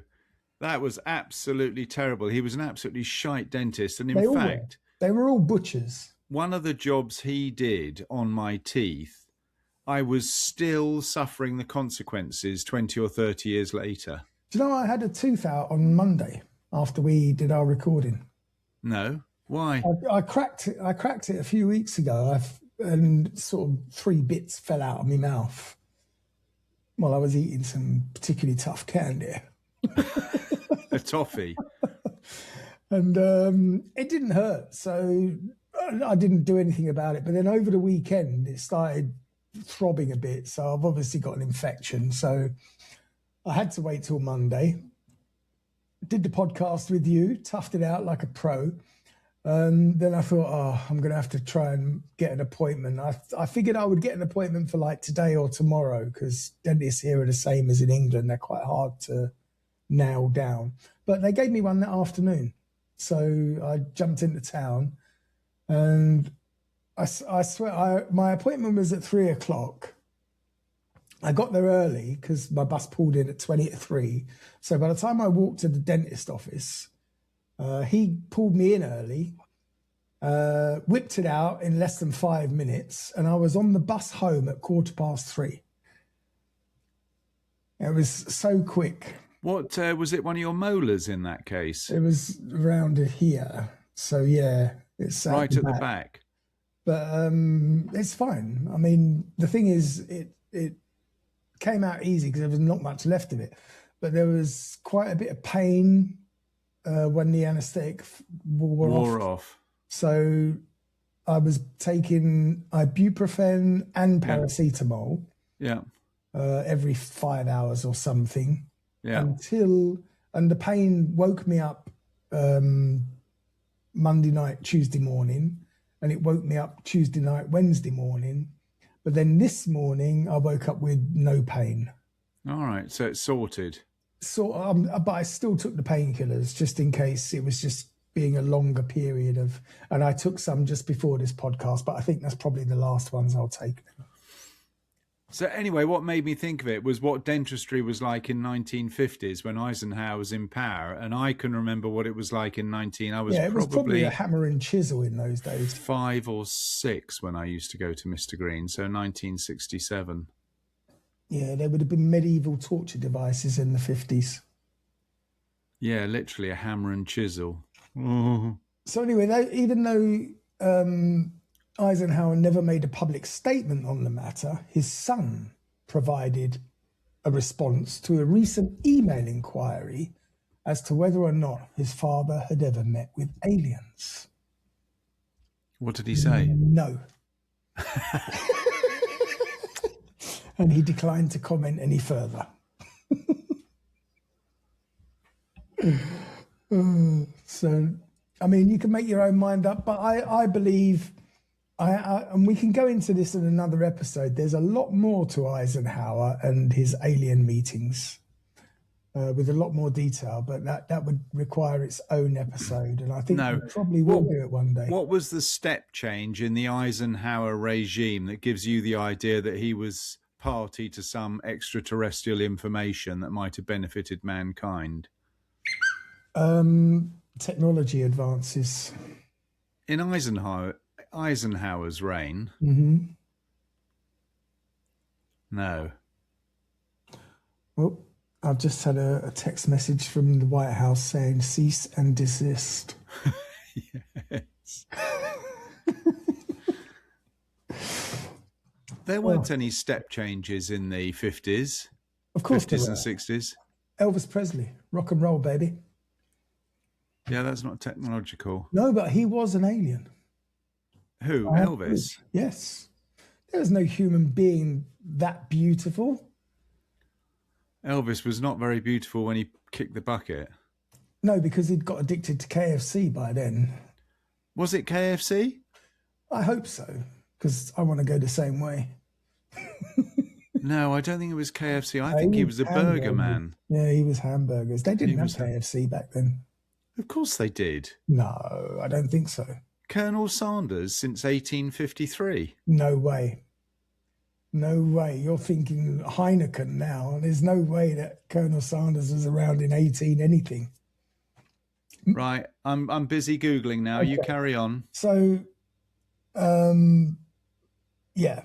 That was absolutely terrible. He was an absolutely shite dentist. And in fact, they were all butchers. One of the jobs he did on my teeth, I was still suffering the consequences 20 or 30 years later. Do you know I had a tooth out on Monday after we did our recording? No. Why? I cracked it a few weeks ago. And sort of 3 bits fell out of my mouth while I was eating some particularly tough candy. A toffee. And it didn't hurt, so I didn't do anything about it. But then over the weekend, it started throbbing a bit, so I've obviously got an infection. So I had to wait till Monday. did the podcast with you, toughed it out like a pro. Then I thought, I'm going to have to try and get an appointment. I figured I would get an appointment for like today or tomorrow because dentists here are the same as in England. They're quite hard to nail down. But they gave me one that afternoon. So I jumped into town and I swear my appointment was at 3:00. I got there early because my bus pulled in at 2:50. So by the time I walked to the dentist office, he pulled me in early, whipped it out in less than 5 minutes, and I was on the bus home at 3:15. It was so quick. What was it? One of your molars in that case? It was around here. So yeah, it's right at the back. But it's fine. I mean, the thing is, it came out easy because there was not much left of it. But there was quite a bit of pain when the anaesthetic wore off. So I was taking ibuprofen and paracetamol every 5 hours or something and the pain woke me up Monday night, Tuesday morning, and it woke me up Tuesday night, Wednesday morning. But then this morning I woke up with no pain. All right, so it's sorted. But I still took the painkillers just in case it was just being a longer period and I took some just before this podcast, but I think that's probably the last ones I'll take. So anyway, what made me think of it was what dentistry was like in 1950s when Eisenhower was in power, and I can remember what it was like in it was probably a hammer and chisel in those days. 5 or 6 when I used to go to Mr. Green, so 1967. Yeah, there would have been medieval torture devices in the 50s. Yeah, literally a hammer and chisel. So anyway, even though Eisenhower never made a public statement on the matter, his son provided a response to a recent email inquiry as to whether or not his father had ever met with aliens. What did he say? No. And he declined to comment any further. So, I mean, you can make your own mind up, but I believe, and we can go into this in another episode, there's a lot more to Eisenhower and his alien meetings with a lot more detail, but that would require its own episode, and I think we probably will do it one day. What was the step change in the Eisenhower regime that gives you the idea that he was party to some extraterrestrial information that might have benefited mankind? Technology advances. In Eisenhower's reign? Mm-hmm. No. Well, I've just had a text message from the White House saying cease and desist. Yes. There weren't any step changes in the 50s. Of course 50s and 60s. Elvis Presley, rock and roll, baby. Yeah, that's not technological. No, but he was an alien. Who? Elvis? Yes. There was no human being that beautiful. Elvis was not very beautiful when he kicked the bucket. No, because he'd got addicted to KFC by then. Was it KFC? I hope so, because I want to go the same way. No, I don't think it was KFC. I think he was a burger man. Yeah, he was hamburgers. They didn't have KFC back then. Of course they did. No, I don't think so. Colonel Sanders since 1853. No way. No way. You're thinking Heineken now. There's no way that Colonel Sanders was around in 18 anything. Right. I'm busy Googling now. Okay. You carry on. So, yeah.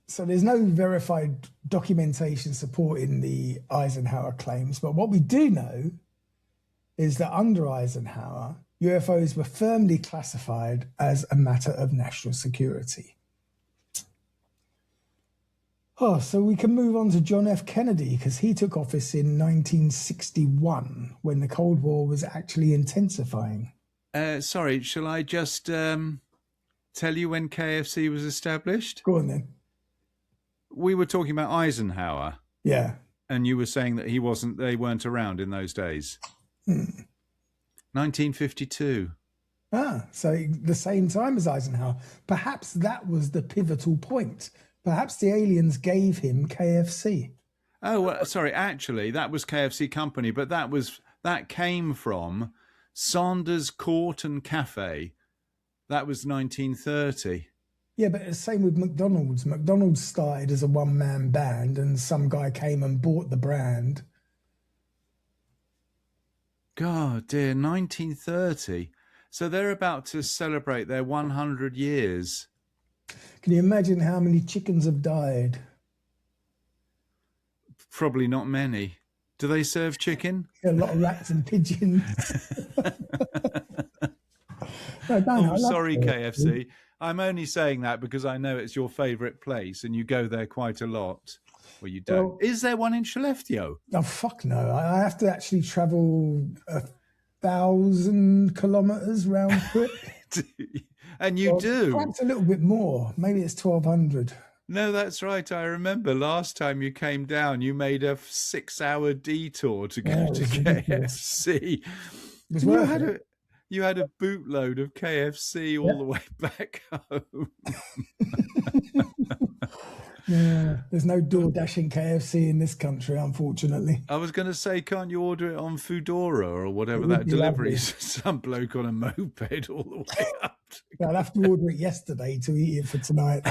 So there's no verified documentation supporting the Eisenhower claims. But what we do know is that under Eisenhower, UFOs were firmly classified as a matter of national security. Oh, so we can move on to John F. Kennedy, because he took office in 1961 when the Cold War was actually intensifying. Sorry, shall I just tell you when KFC was established? Go on then. We were talking about Eisenhower. Yeah. And you were saying that they weren't around in those days. 1952. So the same time as Eisenhower. Perhaps that was the pivotal point. Perhaps the aliens gave him KFC. Oh, well, sorry. Actually, that was KFC Company, but that came from Saunders Court and Cafe. That was 1930. Yeah, but it's the same with McDonald's. McDonald's started as a one-man band, and some guy came and bought the brand. God, dear, 1930. So they're about to celebrate their 100 years. Can you imagine how many chickens have died? Probably not many. Do they serve chicken? A lot of rats and pigeons. No, oh, sorry, KFC. I'm only saying that because I know it's your favourite place and you go there quite a lot. Well, you don't. Well, is there one in Skellefteå? Oh, fuck no. I have to actually travel 1,000 kilometres round trip. And you do? Perhaps a little bit more. Maybe it's 1,200. No, that's right. I remember last time you came down, you made a 6-hour detour to go to KFC. You had a bootload of KFC all the way back home. Yeah, there's no door dashing KFC in this country, unfortunately. I was going to say, can't you order it on Foodora or whatever that delivery is? Some bloke on a moped all the way up. I'd have to order it yesterday to eat it for tonight.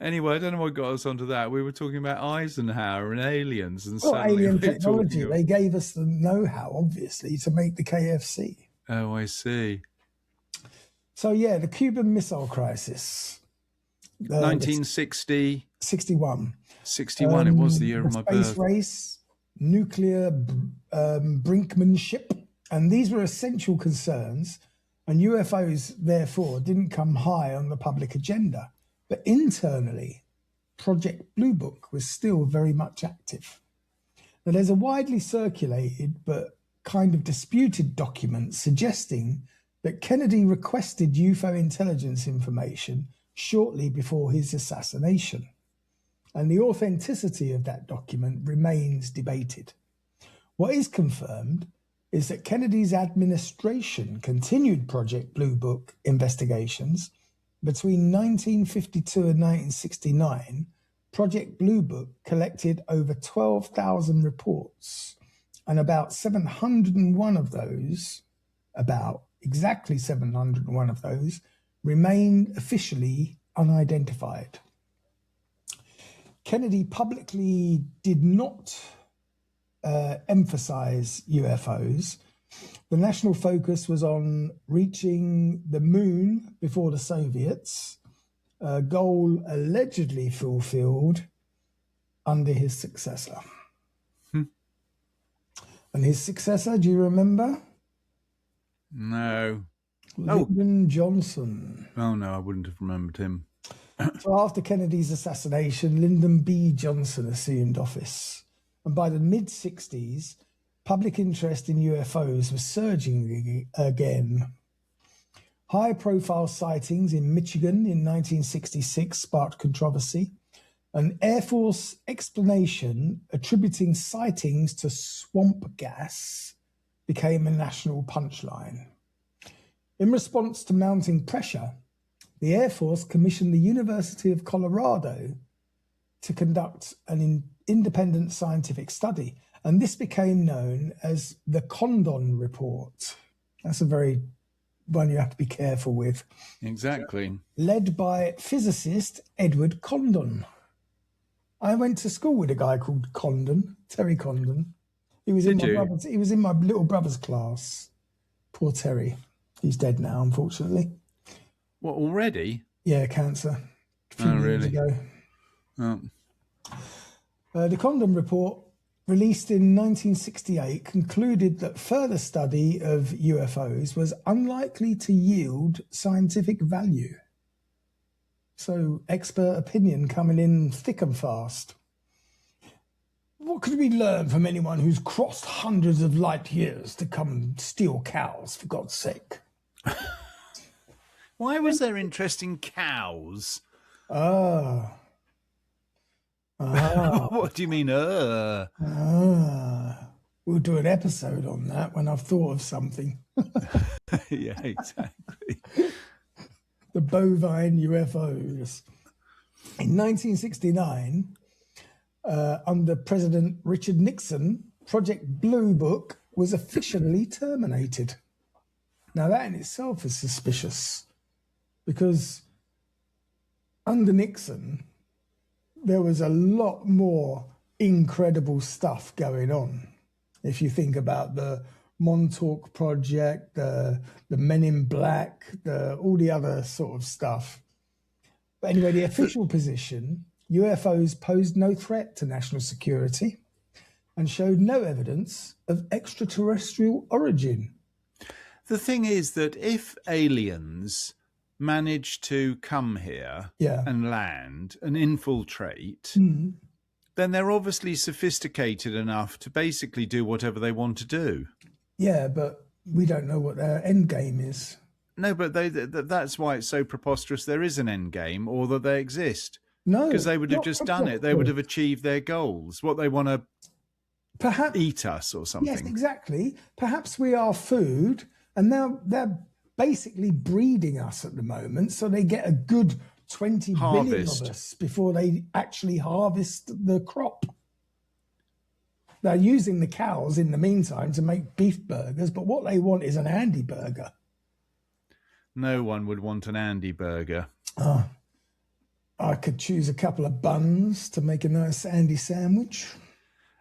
Anyway, I don't know what got us onto that. We were talking about Eisenhower and aliens. And alien technology. They gave us the know-how, obviously, to make the KFC. Oh, I see. So, yeah, the Cuban Missile Crisis. 1960. 61. 61, it was the year of my birth. Space race, nuclear brinkmanship. And these were essential concerns. And UFOs, therefore, didn't come high on the public agenda. But internally, Project Blue Book was still very much active. Now, there's a widely circulated but kind of disputed document suggesting that Kennedy requested UFO intelligence information shortly before his assassination. And the authenticity of that document remains debated. What is confirmed is that Kennedy's administration continued Project Blue Book investigations. Between 1952 and 1969, Project Blue Book collected over 12,000 reports, and about 701 of those, exactly 701 of those, remained officially unidentified. Kennedy publicly did not emphasize UFOs. The national focus was on reaching the moon before the Soviets, a goal allegedly fulfilled under his successor. And his successor, do you remember? No. Lyndon Johnson. Oh, no, I wouldn't have remembered him. So after Kennedy's assassination, Lyndon B. Johnson assumed office. And by the mid-60s, public interest in UFOs was surging again. High-profile sightings in Michigan in 1966 sparked controversy. An Air Force explanation attributing sightings to swamp gas became a national punchline. In response to mounting pressure, the Air Force commissioned the University of Colorado to conduct an independent scientific study, and this became known as the Condon Report. That's a very one you have to be careful with. Exactly. Led by physicist Edward Condon. I went to school with a guy called Condon, Terry Condon. He was in my little brother's class. Poor Terry. He's dead now, unfortunately. What, already? Yeah, cancer. A few years ago. Oh. The Condon Report, released in 1968, concluded that further study of UFOs was unlikely to yield scientific value. So, expert opinion coming in thick and fast. What could we learn from anyone who's crossed hundreds of light years to come steal cows, for God's sake? Why was there interest in cows? What do you mean, We'll do an episode on that when I've thought of something. Yeah, exactly. The bovine UFOs. In 1969, under President Richard Nixon, Project Blue Book was officially terminated. Now, that in itself is suspicious because under Nixon, there was a lot more incredible stuff going on. If you think about the Montauk Project, the Men in Black, all the other sort of stuff. But anyway, the official position, UFOs posed no threat to national security and showed no evidence of extraterrestrial origin. The thing is that if aliens manage to come here and land and infiltrate, then they're obviously sophisticated enough to basically do whatever they want to do. Yeah, but we don't know what their end game is. No, but that's why it's so preposterous there is an end game or that they exist. No, because they would have just done it. They would have achieved their goals. What they want to perhaps eat us or something. Yes, exactly. Perhaps we are food, and now they're basically breeding us at the moment, so they get a good 20 billion of us before they actually harvest the crop. They're using the cows in the meantime to make beef burgers, but what they want is an Andy burger. No one would want an Andy burger. Oh, I could choose a couple of buns to make a nice Andy sandwich.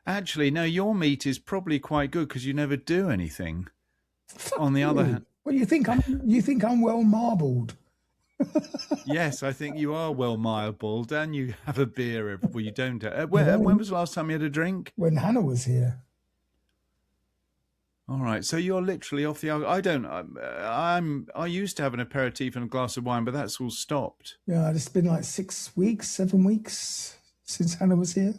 Actually, no, your meat is probably quite good because you never do anything. On the other hand, well, you think I'm well marbled. Yes, I think you are well marbled, and you have a beer. Well, you don't. When was the last time you had a drink? When Hannah was here. All right, so you're literally off the. I don't. I used to have an aperitif and a glass of wine, but that's all stopped. Yeah, it's been like 6 weeks, 7 weeks since Hannah was here,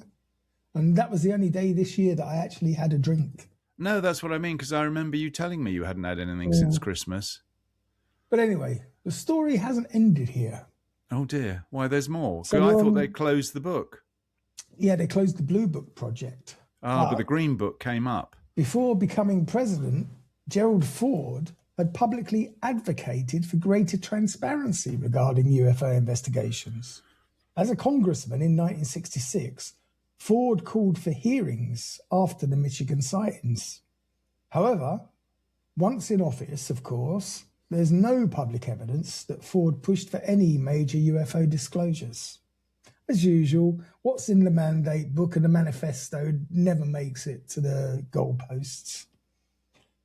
and that was the only day this year that I actually had a drink. No, that's what I mean, because I remember you telling me you hadn't had anything since Christmas. But anyway, the story hasn't ended here. Oh dear, why? There's more. So I thought they closed the book. Yeah, they closed the Blue Book project. But the Green Book came up. Before becoming president, Gerald Ford had publicly advocated for greater transparency regarding UFO investigations. As a congressman in 1966, Ford called for hearings after the Michigan sightings. However, once in office, of course, there's no public evidence that Ford pushed for any major UFO disclosures. As usual, what's in the mandate book and the manifesto never makes it to the goalposts.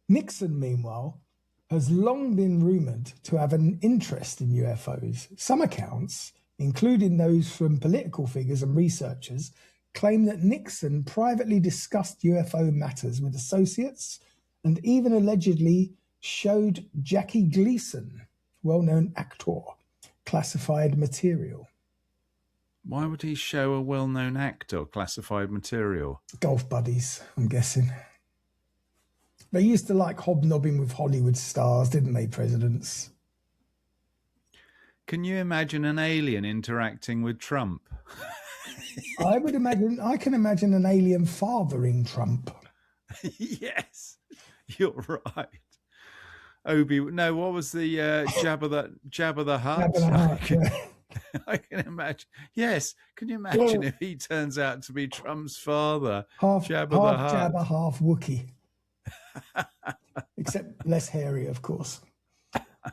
Nixon, meanwhile, has long been rumoured to have an interest in UFOs. Some accounts, including those from political figures and researchers, claim that Nixon privately discussed UFO matters with associates and even allegedly showed Jackie Gleason, well-known actor, classified material. Why would he show a well-known actor classified material? Golf buddies, I'm guessing. They used to like hobnobbing with Hollywood stars, didn't they, presidents? Can you imagine an alien interacting with Trump? I can imagine an alien fathering Trump. Yes, you're right. What was the Jabba the Hutt? I can imagine. Yes, can you imagine if he turns out to be Trump's father? Half Jabba the Hutt. Jabba, half Wookiee. Except less hairy, of course.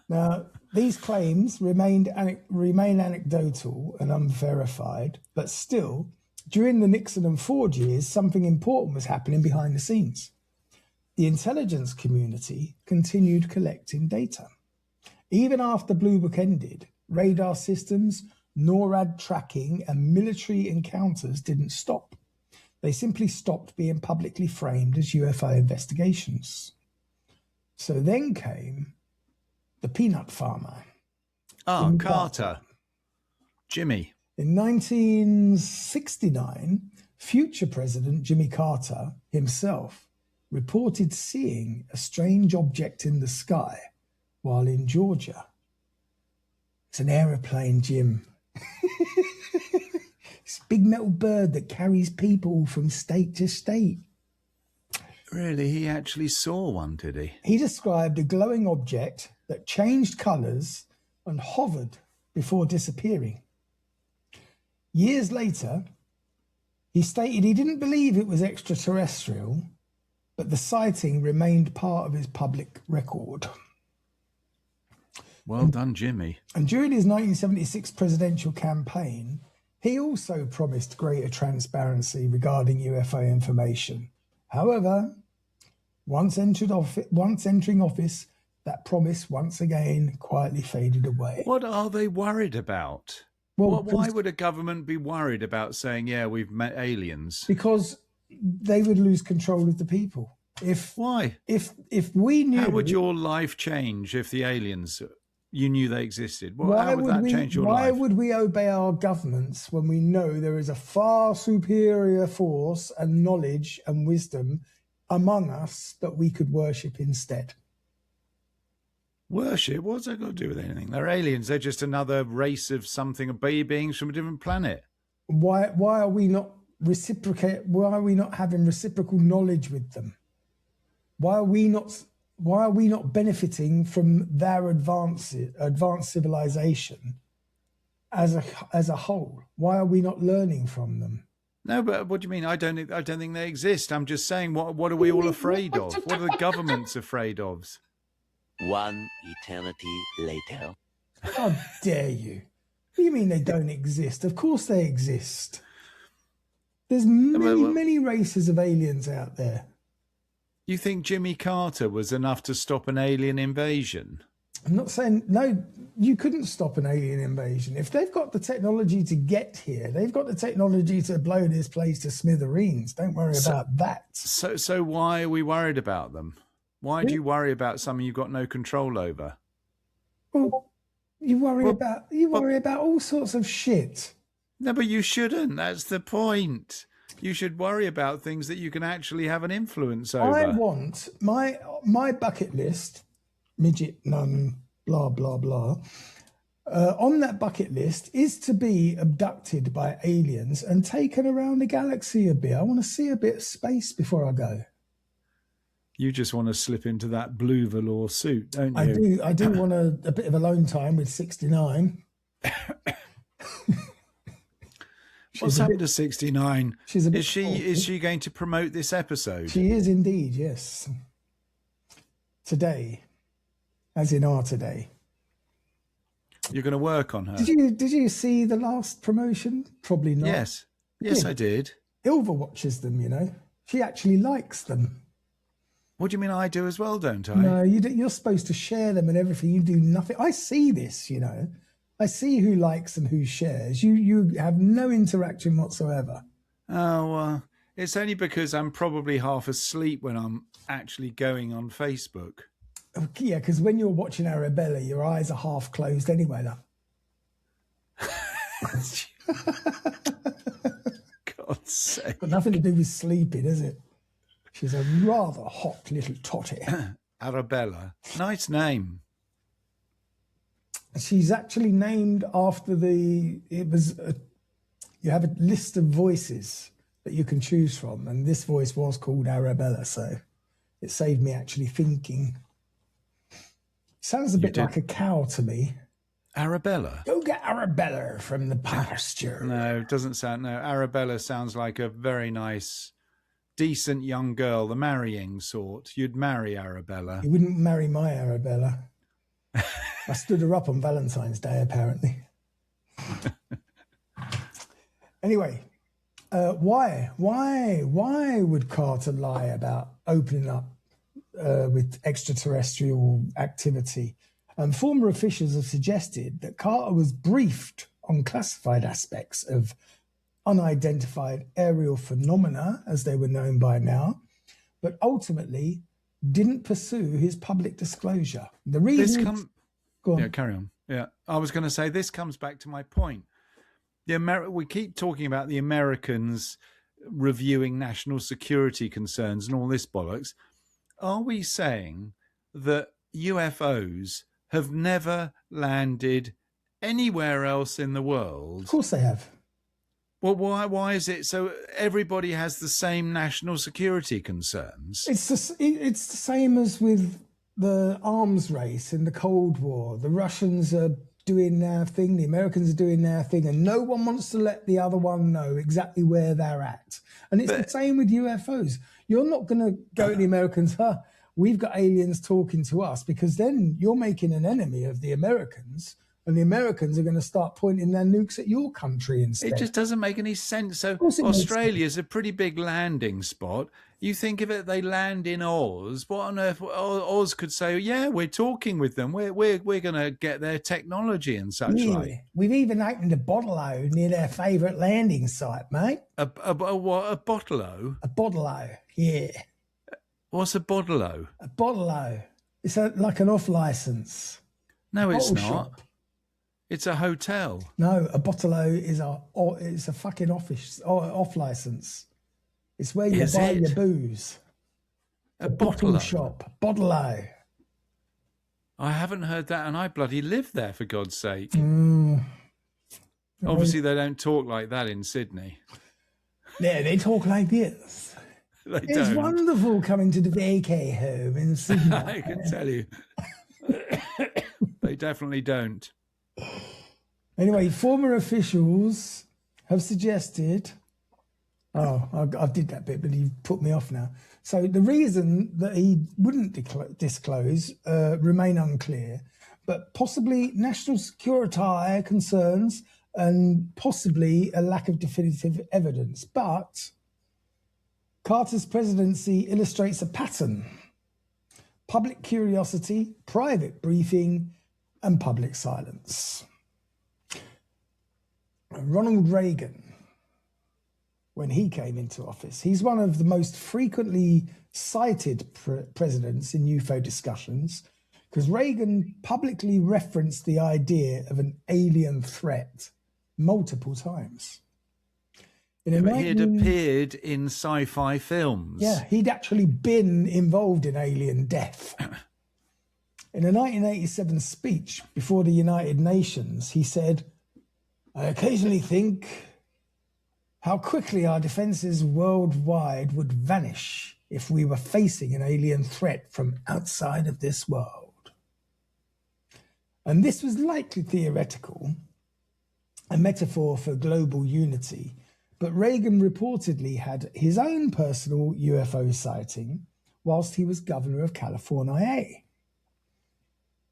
Now, these claims remain anecdotal and unverified, but still, during the Nixon and Ford years, something important was happening behind the scenes. The intelligence community continued collecting data. Even after Blue Book ended, radar systems, NORAD tracking, and military encounters didn't stop. They simply stopped being publicly framed as UFO investigations. So then came the peanut farmer. Carter. Jimmy. In 1969, future President Jimmy Carter himself reported seeing a strange object in the sky while in Georgia. It's an aeroplane, Jim. It's a big metal bird that carries people from state to state. Really? He actually saw one, did he? He described a glowing object that changed colours and hovered before disappearing. Years later, he stated he didn't believe it was extraterrestrial, but the sighting remained part of his public record. Well done, Jimmy. And during his 1976 presidential campaign, he also promised greater transparency regarding UFO information. However, once entering office, that promise once again quietly faded away. What are they worried about? Well, why would a government be worried about saying, yeah, we've met aliens? Because they would lose control of the people. Why? If we knew... How would your life change if the aliens, you knew they existed? How would that change your life? Why would we obey our governments when we know there is a far superior force and knowledge and wisdom among us that we could worship instead? Worship? What's that got to do with anything? They're aliens. They're just another race of something, of beings from a different planet. Why are we not reciprocate? Why are we not having reciprocal knowledge with them? Why are we not benefiting from their advanced civilization as a whole? Why are we not learning from them? No, but what do you mean? I don't think they exist. I'm just saying, what are we all afraid of? What are the governments afraid of? One eternity later. How dare you? What do you mean they don't exist? Of course they exist. There's many races of aliens out there. You think Jimmy Carter was enough to stop an alien invasion? I'm not saying, no, you couldn't stop an alien invasion. If they've got the technology to get here, they've got the technology to blow this place to smithereens. Don't worry about that. So why are we worried about them? Why do you worry about something you've got no control over? Well, you worry about all sorts of shit. No, but you shouldn't. That's the point. You should worry about things that you can actually have an influence over. I want my bucket list, midget nun, blah, blah, blah. On that bucket list is to be abducted by aliens and taken around the galaxy a bit. I want to see a bit of space before I go. You just want to slip into that blue velour suit, don't you? I do want a bit of alone time with 69. What's happened to 69? She's a bit is she going to promote this episode? She is indeed, yes. Today, as in our today. You're going to work on her. Did you see the last promotion? Probably not. Yes, I did. Ilva watches them, you know. She actually likes them. What do you mean I do as well, don't I? No, you're supposed to share them and everything. You do nothing. I see this, you know. I see who likes and who shares. You have no interaction whatsoever. Oh, it's only because I'm probably half asleep when I'm actually going on Facebook. Oh, yeah, because when you're watching Arabella, your eyes are half closed anyway. God's sake. Got nothing to do with sleeping, is it? She's a rather hot little totty. Arabella. Nice name. She's actually named after you have a list of voices that you can choose from, and this voice was called Arabella, so it saved me actually thinking. Sounds a bit like a cow to me. Arabella? Go get Arabella from the pasture. No, it doesn't sound, no. Arabella sounds like a very nice, decent young girl, the marrying sort. You'd marry Arabella. You wouldn't marry my Arabella. I stood her up on Valentine's Day, apparently. Anyway, why would Carter lie about opening up with extraterrestrial activity? Former officials have suggested that Carter was briefed on classified aspects of unidentified aerial phenomena, as they were known by now, but ultimately didn't pursue his public disclosure. The reason... Go on. Yeah, carry on. Yeah, I was going to say, this comes back to my point. We keep talking about the Americans reviewing national security concerns and all this bollocks. Are we saying that UFOs have never landed anywhere else in the world? Of course they have. Well, why is it so everybody has the same national security concerns? It's the same as with the arms race in the Cold War. The Russians are doing their thing, the Americans are doing their thing, and no one wants to let the other one know exactly where they're at. And it's the same with UFOs. You're not going to go to the Americans, we've got aliens talking to us, because then you're making an enemy of the Americans. And the Americans are going to start pointing their nukes at your country instead. It just doesn't make any sense. So Australia's a pretty big landing spot. You think of it, they land in Oz. What on earth? Oz could say, yeah, we're talking with them. We're going to get their technology and such like. We've even opened a bottle-o near their favourite landing site, mate. A what? A bottle-o? A bottle-o, yeah. What's a bottle-o? A bottle-o. It's like an off-licence. No, it's not. Shop. It's a hotel. No, a bottle-o is a fucking off license. It's where you buy your booze. A bottle shop. Bottle-o. I haven't heard that, and I bloody live there, for God's sake. Obviously, they don't talk like that in Sydney. Yeah, they talk like this. It's wonderful coming to the vacay home in Sydney. I can tell you. They definitely don't. Anyway, former officials have suggested... I did that bit, but he put me off now. So the reason that he wouldn't disclose remain unclear, but possibly national security concerns and possibly a lack of definitive evidence. But Carter's presidency illustrates a pattern: public curiosity, private briefing, and public silence. Ronald Reagan, when he came into office, he's one of the most frequently cited presidents in UFO discussions, because Reagan publicly referenced the idea of an alien threat multiple times. He had appeared in sci-fi films. Yeah, he'd actually been involved in alien death. In a 1987 speech before the United Nations, he said, "I occasionally think how quickly our defenses worldwide would vanish if we were facing an alien threat from outside of this world." And this was likely theoretical, a metaphor for global unity, but Reagan reportedly had his own personal UFO sighting whilst he was governor of California.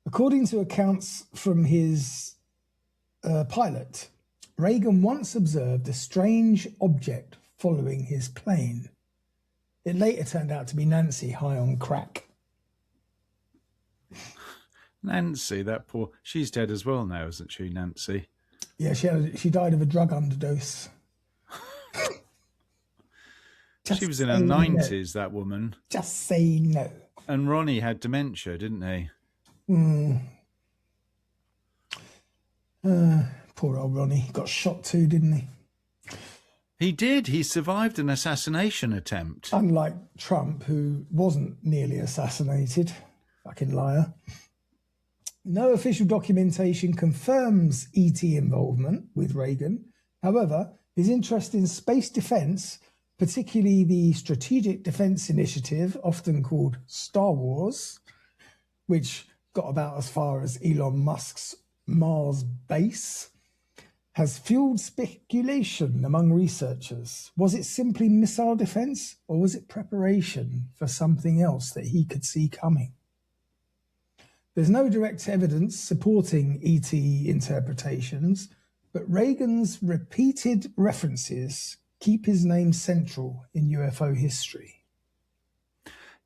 According to accounts from his pilot, Reagan once observed a strange object following his plane. It later turned out to be Nancy, high on crack. Nancy, that poor... She's dead as well now, isn't she, Nancy? Yeah, she died of a drug underdose. She was in her 90s, that woman. Just say no. And Ronnie had dementia, didn't he? Poor old Ronnie. Got shot too, didn't he? He did. He survived an assassination attempt. Unlike Trump, who wasn't nearly assassinated. Fucking liar. No official documentation confirms ET involvement with Reagan. However, his interest in space defense, particularly the Strategic Defense Initiative, often called Star Wars, which got about as far as Elon Musk's Mars base, has fueled speculation among researchers. Was it simply missile defense, or was it preparation for something else that he could see coming? There's no direct evidence supporting ET interpretations, but Reagan's repeated references keep his name central in UFO history.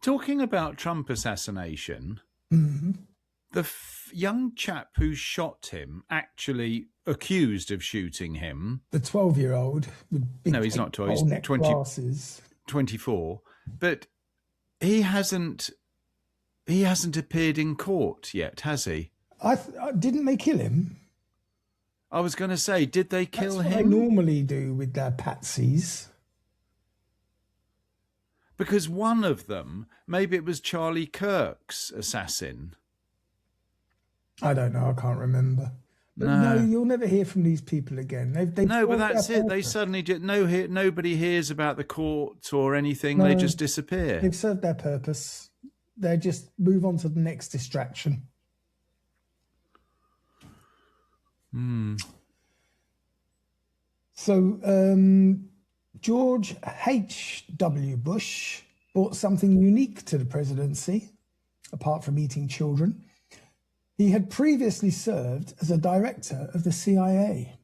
Talking about Trump assassination, the young chap who shot him, actually accused of shooting him. The 12-year-old with big he's not 12, he's 24. But he hasn't appeared in court yet, has he? Didn't they kill him? I was going to say, did they kill him? That's what they normally do with their patsies. Because one of them, maybe it was Charlie Kirk's assassin. I don't know, I can't remember. But no, No. you'll never hear from these people again. They've No, but solved that's their it. They purpose. suddenly just nobody hears about the court or anything. No. They just disappear. They've served their purpose. They just move on to the next distraction. So George H.W. Bush brought something unique to the presidency, apart from eating children. He had previously served as a director of the CIA.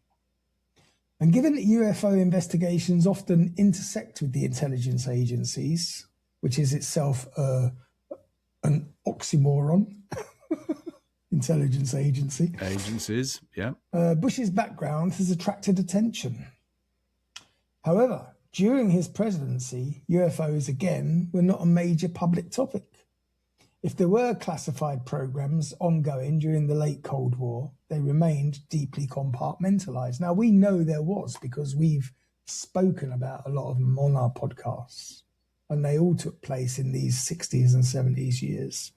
And given that UFO investigations often intersect with the intelligence agencies, which is itself an oxymoron, intelligence agency, Agencies, yeah. Bush's background has attracted attention. However, during his presidency, UFOs again were not a major public topic. If there were classified programs ongoing during the late Cold War, they remained deeply compartmentalized. Now, we know there was because we've spoken about a lot of them on our podcasts, and they all took place in these 60s and 70s years.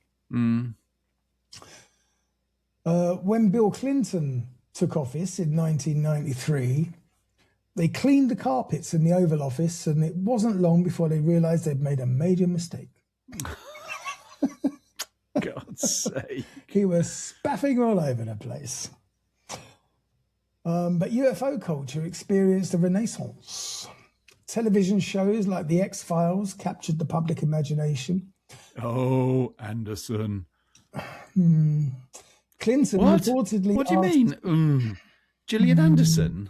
When Bill Clinton took office in 1993, they cleaned the carpets in the Oval Office, and it wasn't long before they realized they'd made a major mistake. God's sake. He was spaffing all over the place. But UFO culture experienced a renaissance. Television shows like The X-Files captured the public imagination. Oh, Anderson. Clinton What? reportedly What do you asked- mean? Gillian Anderson?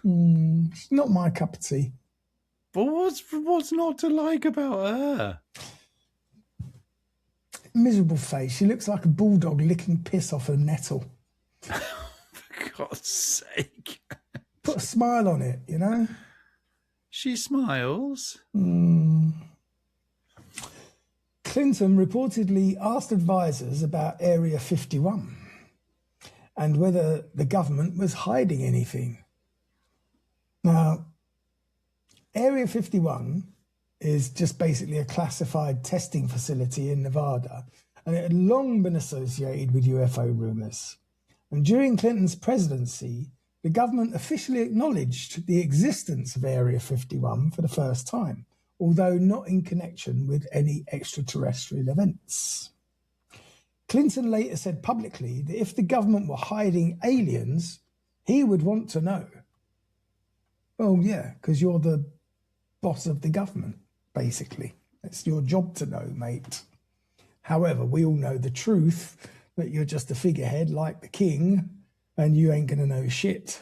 It's not my cup of tea. But what's not to like about her? Miserable face. She looks like a bulldog licking piss off a nettle. For God's sake. Put a smile on it, you know? She smiles. Clinton reportedly asked advisors about Area 51 and whether the government was hiding anything. Now, Area 51 is just basically a classified testing facility in Nevada, and it had long been associated with UFO rumors. And during Clinton's presidency, the government officially acknowledged the existence of Area 51 for the first time, although not in connection with any extraterrestrial events. Clinton later said publicly that if the government were hiding aliens, he would want to know. Well, yeah, because you're the boss of the government, basically. It's your job to know, mate. However, we all know the truth, that you're just a figurehead like the king, and you ain't going to know shit.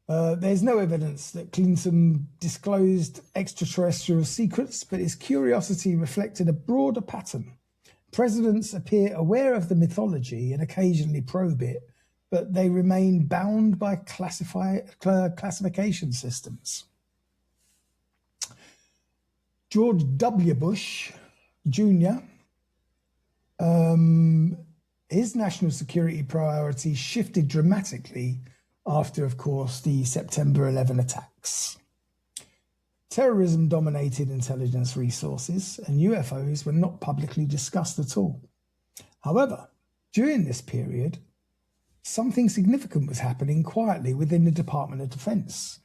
There's no evidence that Clinton disclosed extraterrestrial secrets, but his curiosity reflected a broader pattern. Presidents appear aware of the mythology and occasionally probe it, but they remain bound by classification systems. George W. Bush Jr., his national security priorities shifted dramatically after, of course, the September 11 attacks. Terrorism dominated intelligence resources, and UFOs were not publicly discussed at all. However, during this period, something significant was happening quietly within the Department of Defense.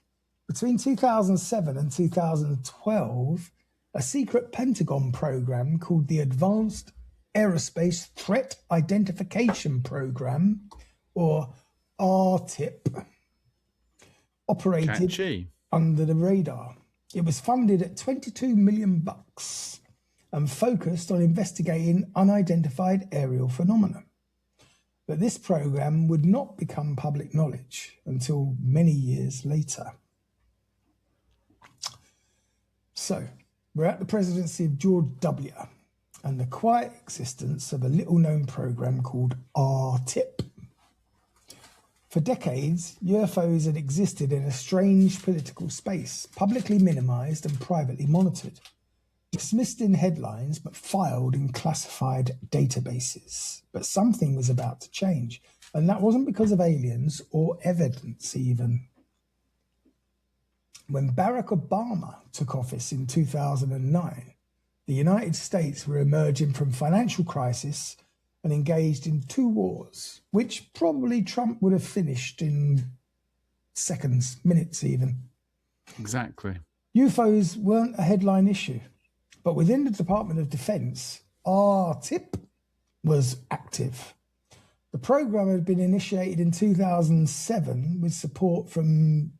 Between 2007 and 2012, a secret Pentagon program called the Advanced Aerospace Threat Identification Program, or RTIP, operated Catchy. under the radar. It was funded at $22 million and focused on investigating unidentified aerial phenomena. But this program would not become public knowledge until many years later. So, we're at the presidency of George W. and the quiet existence of a little-known program called RTIP. For decades, UFOs had existed in a strange political space, publicly minimized and privately monitored, dismissed in headlines but filed in classified databases. But something was about to change, and that wasn't because of aliens or evidence even. When Barack Obama took office in 2009, the United States were emerging from financial crisis and engaged in 2 wars, which probably Trump would have finished in seconds, minutes even. Exactly. UFOs weren't a headline issue, but within the Department of Defense, RTIP was active. The program had been initiated in 2007 with support from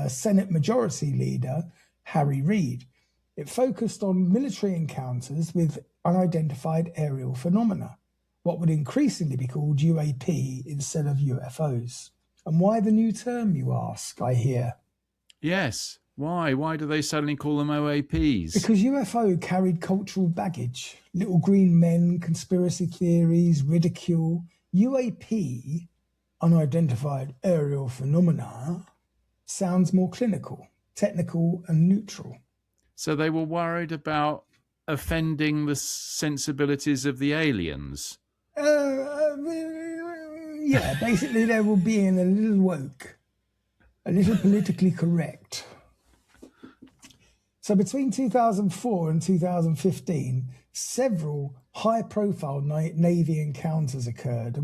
Senate Majority Leader Harry Reid. It focused on military encounters with unidentified aerial phenomena, what would increasingly be called UAP instead of UFOs. And why the new term, you ask, I hear? Yes. Why? Why do they suddenly call them OAPs? Because UFO carried cultural baggage, little green men, conspiracy theories, ridicule. UAP, unidentified aerial phenomena, sounds more clinical, technical and neutral. So they were worried about offending the sensibilities of the aliens. Yeah, basically they were being a little woke, a little politically correct. So between 2004 and 2015, several high-profile Navy encounters occurred.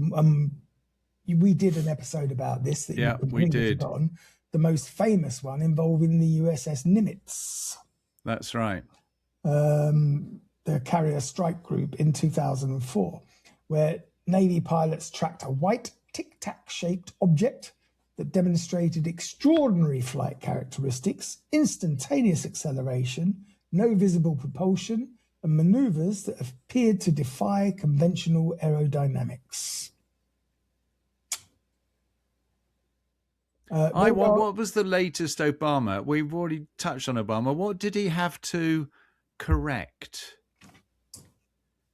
We did an episode about this. Yeah, we did. Forgotten. The most famous one involving the USS Nimitz. That's right. The carrier strike group in 2004, where Navy pilots tracked a white tic-tac shaped object that demonstrated extraordinary flight characteristics, instantaneous acceleration, no visible propulsion, and maneuvers that appeared to defy conventional aerodynamics. What was the latest Obama? We've already touched on Obama. What did he have to correct?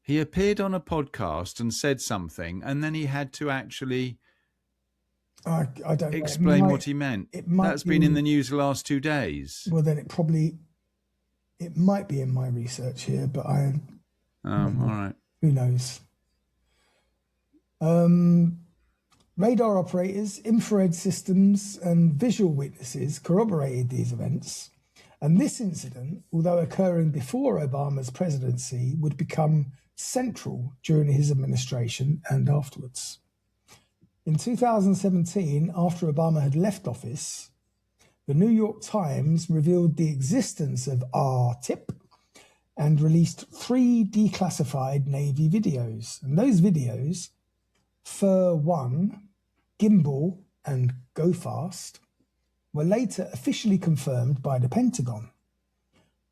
He appeared on a podcast and said something, and then he had to actually I don't explain what he meant. That's been in the news the last 2 days. Well, then it might be in my research here, but all right. Who knows? Radar operators, infrared systems, and visual witnesses corroborated these events. And this incident, although occurring before Obama's presidency, would become central during his administration and afterwards. In 2017, after Obama had left office, the New York Times revealed the existence of RTIP and released 3 declassified Navy videos. And those videos, Fur 1, Gimbal, and Go Fast, were later officially confirmed by the Pentagon.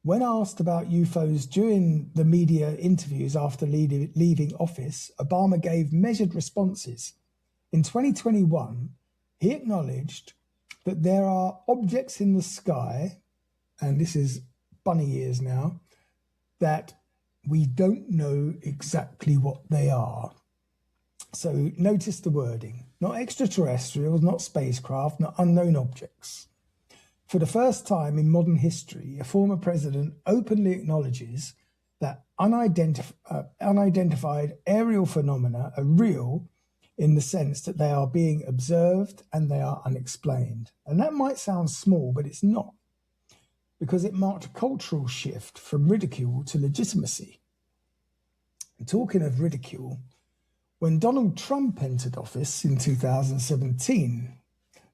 When asked about UFOs during the media interviews after leaving office, Obama gave measured responses. In 2021, he acknowledged that there are objects in the sky, and this is bunny ears now, that we don't know exactly what they are. So notice the wording. Not extraterrestrials, not spacecraft, not unknown objects. For the first time in modern history, a former president openly acknowledges that unidentified aerial phenomena are real in the sense that they are being observed and they are unexplained. And that might sound small, but it's not, because it marked a cultural shift from ridicule to legitimacy. And talking of ridicule, when Donald Trump entered office in 2017,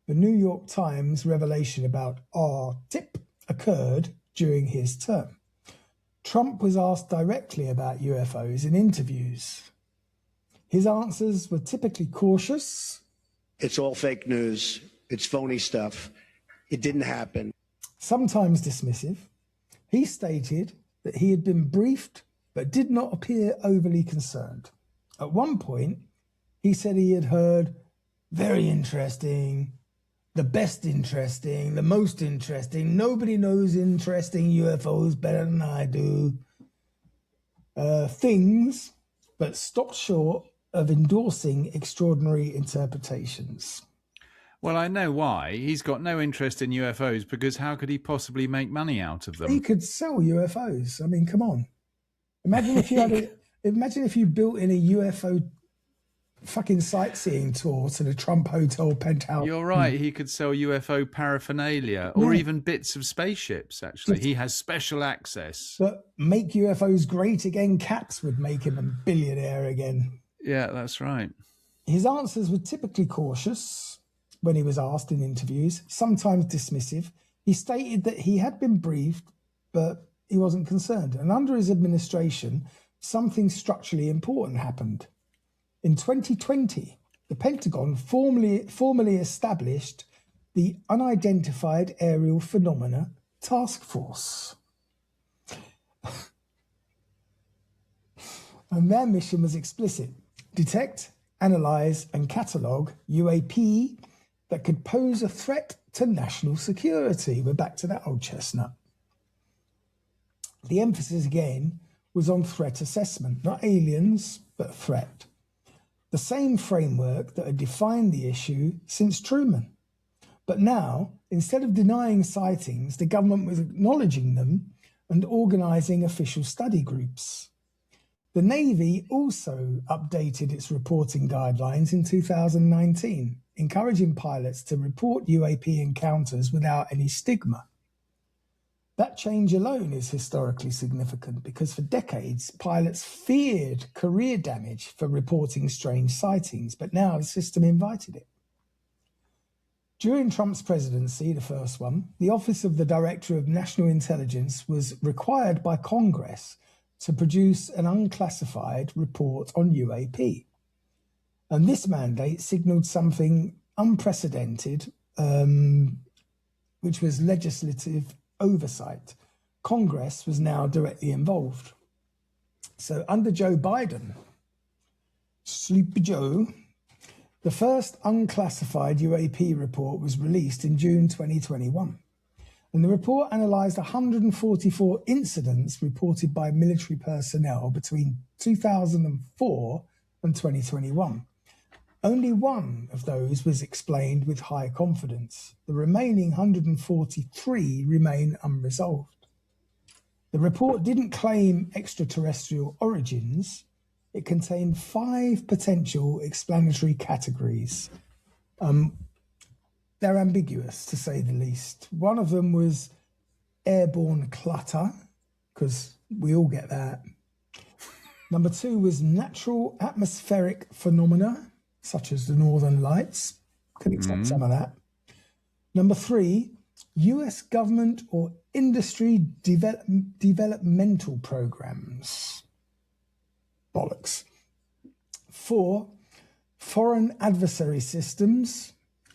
the New York Times revelation about RTIP occurred during his term. Trump was asked directly about UFOs in interviews. His answers were typically cautious. It's all fake news. It's phony stuff. It didn't happen. Sometimes dismissive. He stated that he had been briefed but did not appear overly concerned. At one point, he said he had heard very interesting, the best interesting, the most interesting, nobody knows interesting UFOs better than I do, things, but stopped short of endorsing extraordinary interpretations. Well, I know why. He's got no interest in UFOs because how could he possibly make money out of them? He could sell UFOs. I mean, come on. Imagine if you had imagine if you built in a UFO fucking sightseeing tour to the Trump Hotel penthouse. You're right. He could sell UFO paraphernalia or even bits of spaceships, actually. He has special access. But make UFOs great again, caps would make him a billionaire again. Yeah, that's right. His answers were typically cautious when he was asked in interviews, sometimes dismissive. He stated that he had been briefed, but he wasn't concerned. And under his administration, something structurally important happened. In 2020, the Pentagon formally established the Unidentified Aerial Phenomena Task Force. And their mission was explicit: detect, analyze, and catalogue UAP that could pose a threat to national security. We're back to that old chestnut. The emphasis again was on threat assessment, not aliens, but threat. The same framework that had defined the issue since Truman. But now, instead of denying sightings, the government was acknowledging them and organising official study groups. The Navy also updated its reporting guidelines in 2019, encouraging pilots to report UAP encounters without any stigma. That change alone is historically significant because for decades, pilots feared career damage for reporting strange sightings, but now the system invited it. During Trump's presidency, the first one, the Office of the Director of National Intelligence was required by Congress to produce an unclassified report on UAP. And this mandate signaled something unprecedented, which was legislative oversight. Congress was now directly involved. So under Joe Biden, Sleepy Joe, the first unclassified UAP report was released in June 2021. And the report analysed 144 incidents reported by military personnel between 2004 and 2021. Only one of those was explained with high confidence. The remaining 143 remain unresolved. The report didn't claim extraterrestrial origins. It contained 5 potential explanatory categories. They're ambiguous, to say the least. One of them was airborne clutter, because we all get that. Number 2 was natural atmospheric phenomena, such as the Northern Lights. Could accept some of that. Number 3, US government or industry developmental programs. Bollocks. 4, foreign adversary systems.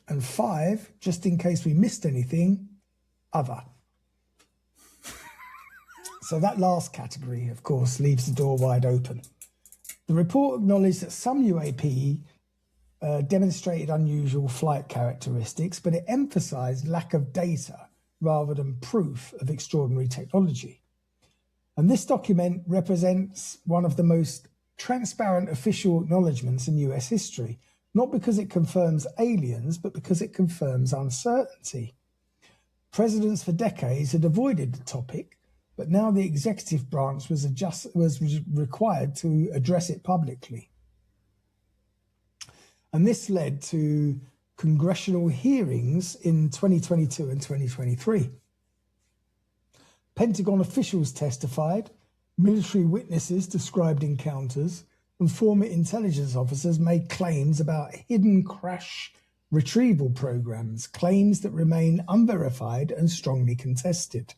And 5, just in case we missed anything, other. So that last category, of course, leaves the door wide open. The report acknowledged that some UAP demonstrated unusual flight characteristics, but it emphasized lack of data rather than proof of extraordinary technology. And this document represents one of the most transparent official acknowledgements in US history, not because it confirms aliens, but because it confirms uncertainty. Presidents for decades had avoided the topic, but now the executive branch was required to address it publicly. And this led to congressional hearings in 2022 and 2023. Pentagon officials testified, military witnesses described encounters, and former intelligence officers made claims about hidden crash retrieval programs, claims that remain unverified and strongly contested.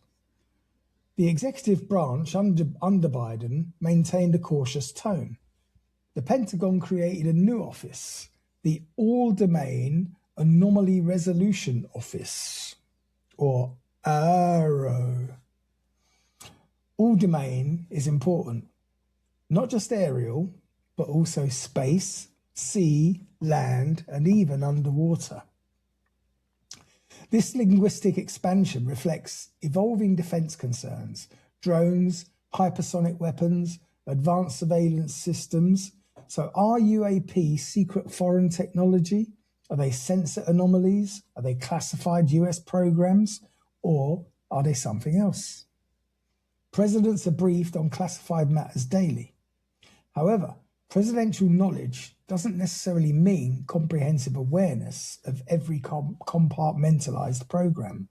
The executive branch under Biden maintained a cautious tone. The Pentagon created a new office, the All-Domain Anomaly Resolution Office, or AARO. All-domain is important, not just aerial, but also space, sea, land, and even underwater. This linguistic expansion reflects evolving defense concerns, drones, hypersonic weapons, advanced surveillance systems. So are UAP secret foreign technology? Are they sensor anomalies? Are they classified US programs? Or are they something else? Presidents are briefed on classified matters daily. However, presidential knowledge doesn't necessarily mean comprehensive awareness of every compartmentalized program.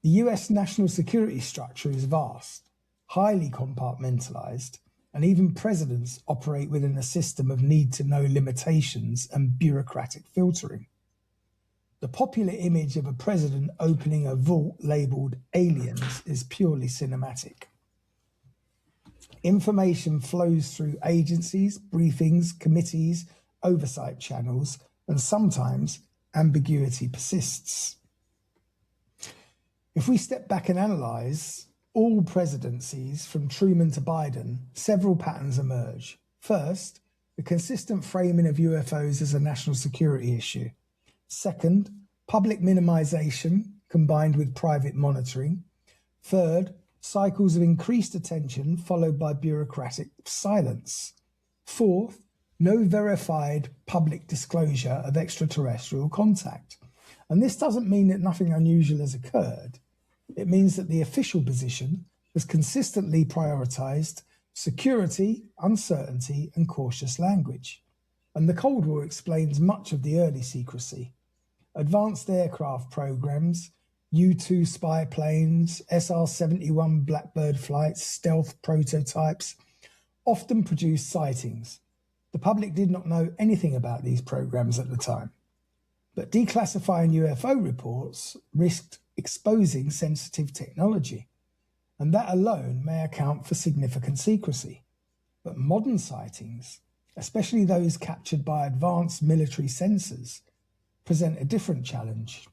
The US national security structure is vast, highly compartmentalized, and even presidents operate within a system of need-to-know limitations and bureaucratic filtering. The popular image of a president opening a vault labelled aliens is purely cinematic. Information flows through agencies, briefings, committees, oversight channels, and sometimes ambiguity persists. If we step back and analyse all presidencies from Truman to Biden, several patterns emerge. First, the consistent framing of UFOs as a national security issue. Second, public minimisation combined with private monitoring. Third, cycles of increased attention followed by bureaucratic silence. Fourth, no verified public disclosure of extraterrestrial contact. And this doesn't mean that nothing unusual has occurred. It means that the official position has consistently prioritised security, uncertainty, and cautious language. And the Cold War explains much of the early secrecy. Advanced aircraft programs, U-2 spy planes, SR-71 Blackbird flights, stealth prototypes, often produced sightings. The public did not know anything about these programs at the time. But declassifying UFO reports risked exposing sensitive technology, and that alone may account for significant secrecy. But modern sightings, especially those captured by advanced military sensors, present a different challenge.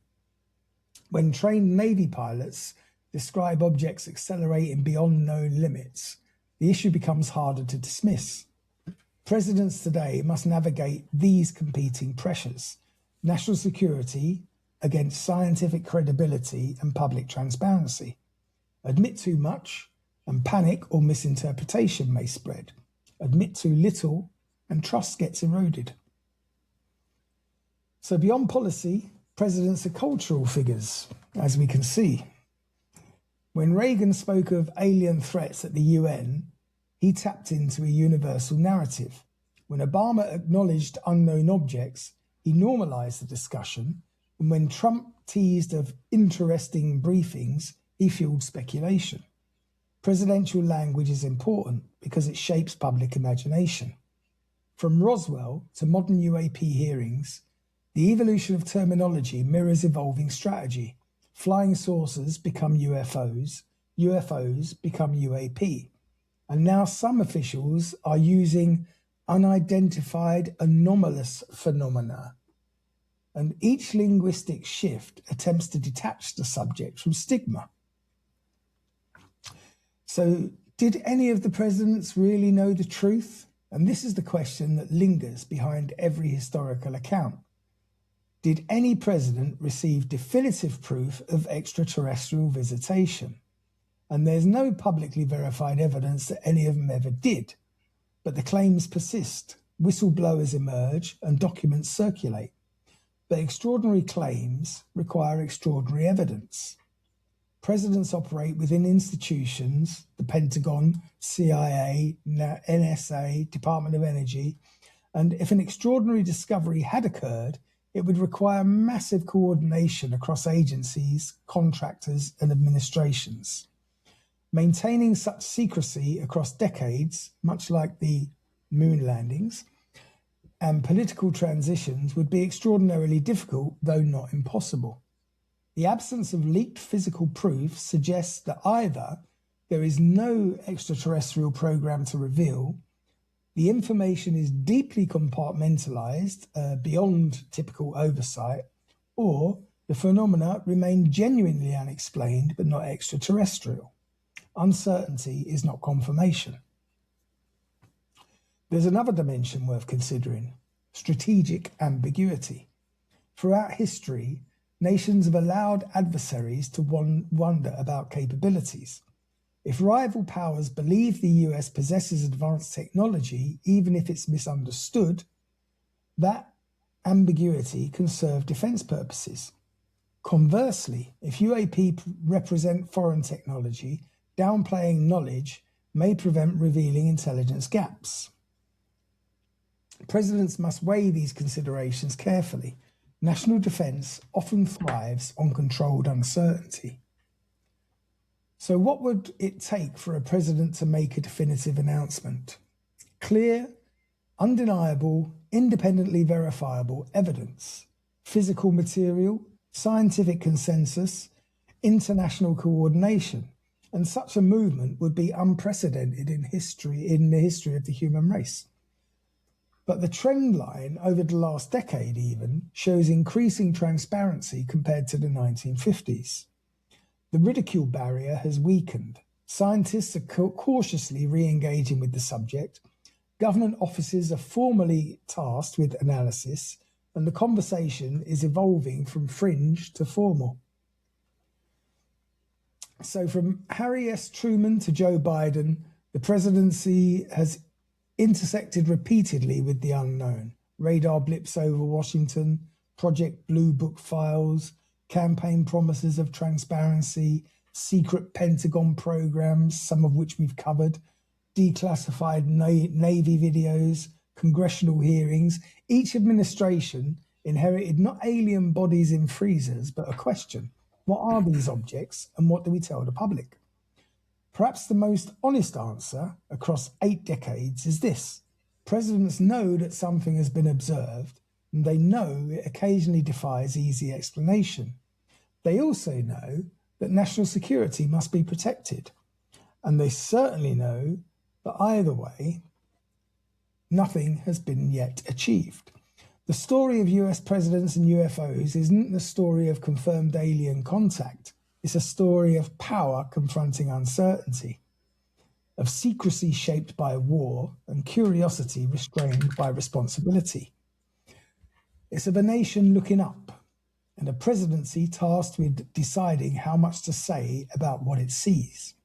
When trained Navy pilots describe objects accelerating beyond known limits, the issue becomes harder to dismiss. Presidents today must navigate these competing pressures: national security against scientific credibility and public transparency. Admit too much, and panic or misinterpretation may spread. Admit too little, and trust gets eroded. So beyond policy, presidents are cultural figures, as we can see. When Reagan spoke of alien threats at the UN, he tapped into a universal narrative. When Obama acknowledged unknown objects, he normalized the discussion. And when Trump teased of interesting briefings, he fueled speculation. Presidential language is important because it shapes public imagination. From Roswell to modern UAP hearings, the evolution of terminology mirrors evolving strategy. Flying saucers become UFOs, UFOs become UAP. And now some officials are using unidentified anomalous phenomena. And each linguistic shift attempts to detach the subject from stigma. So, did any of the presidents really know the truth? And this is the question that lingers behind every historical account. Did any president receive definitive proof of extraterrestrial visitation? And there's no publicly verified evidence that any of them ever did. But the claims persist. Whistleblowers emerge and documents circulate. But extraordinary claims require extraordinary evidence. Presidents operate within institutions, the Pentagon, CIA, NSA, Department of Energy, and if an extraordinary discovery had occurred, it would require massive coordination across agencies, contractors, and administrations. Maintaining such secrecy across decades, much like the moon landings, and political transitions would be extraordinarily difficult, though not impossible. The absence of leaked physical proof suggests that either there is no extraterrestrial program to reveal, the information is deeply compartmentalized beyond typical oversight, or the phenomena remain genuinely unexplained but not extraterrestrial. Uncertainty is not confirmation. There's another dimension worth considering: strategic ambiguity. Throughout history, nations have allowed adversaries to wonder about capabilities. If rival powers believe the US possesses advanced technology, even if it's misunderstood, that ambiguity can serve defense purposes. Conversely, if UAP represent foreign technology, downplaying knowledge may prevent revealing intelligence gaps. Presidents must weigh these considerations carefully. National defense often thrives on controlled uncertainty. So what would it take for a president to make a definitive announcement? Clear, undeniable, independently verifiable evidence, physical material, scientific consensus, international coordination, and such a movement would be unprecedented in the history of the human race. But the trend line over the last decade even shows increasing transparency compared to the 1950s. The ridicule barrier has weakened. Scientists are cautiously re-engaging with the subject. Government offices are formally tasked with analysis, and the conversation is evolving from fringe to formal. So from Harry S. Truman to Joe Biden, the presidency has intersected repeatedly with the unknown. Radar blips over Washington, Project Blue Book files, campaign promises of transparency, secret Pentagon programs, some of which we've covered, declassified Navy videos, congressional hearings. Each administration inherited not alien bodies in freezers, but a question. What are these objects and what do we tell the public? Perhaps the most honest answer across 8 decades is this. Presidents know that something has been observed, and they know it occasionally defies easy explanation. They also know that national security must be protected, and they certainly know that either way, nothing has been yet achieved. The story of US presidents and UFOs isn't the story of confirmed alien contact. It's a story of power confronting uncertainty, of secrecy shaped by war and curiosity restrained by responsibility. It's of a nation looking up and a presidency tasked with deciding how much to say about what it sees.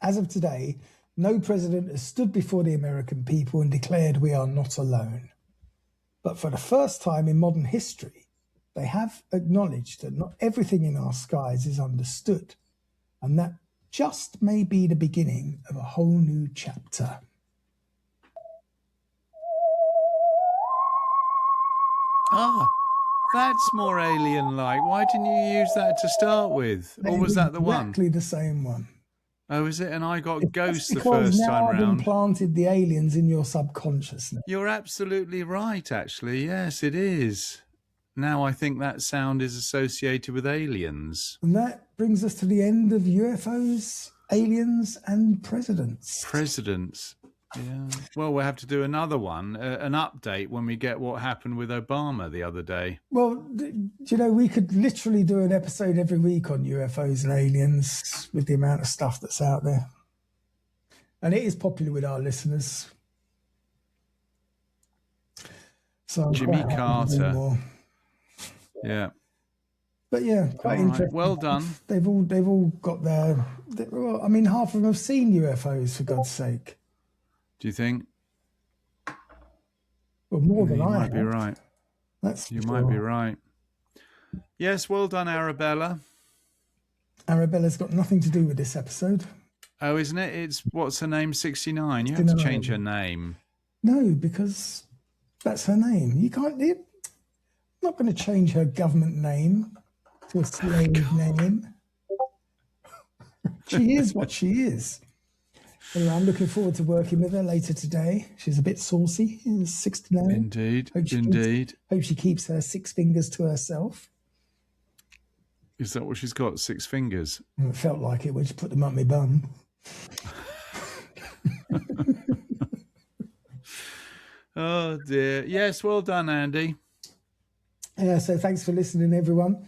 As of today, no president has stood before the American people and declared we are not alone. But for the first time in modern history, they have acknowledged that not everything in our skies is understood, and that just may be the beginning of a whole new chapter. Ah, that's more alien-like. Why didn't you use that to start with? Or was that the one? Exactly the same one. Oh, is it? And I got ghosts the Because first now time I've round. implanted the aliens in your subconscious. You're absolutely right, actually. Yes, it is. Now I think that sound is associated with aliens. And that brings us to the end of UFOs, aliens, and presidents. Presidents. Yeah. Well, we'll have to do another one, an update when we get what happened with Obama the other day. Well, you know, we could literally do an episode every week on UFOs and aliens with the amount of stuff that's out there. And it is popular with our listeners. So Jimmy Carter. Yeah. But yeah, quite interesting. Well done. They've all got their. Well, I mean, half of them have seen UFOs, for God's sake. Do you think? Well, more than you I might have. be right. You might be right. Yes, well done, Arabella. Arabella's got nothing to do with this episode. Oh, isn't it? It's what's her name? 69. You have to change her name. No, because that's her name. You can't. I'm not going to change her government name to a slave name. She is what she is. Anyway, I'm looking forward to working with her later today. She's a bit saucy. She's 69. Indeed. Hope she keeps her 6 fingers to herself. Is that what she's got? 6 fingers? Well, it felt like it when she put them up my bum. Oh, dear. Yes, well done, Andy. Yeah, so thanks for listening, everyone.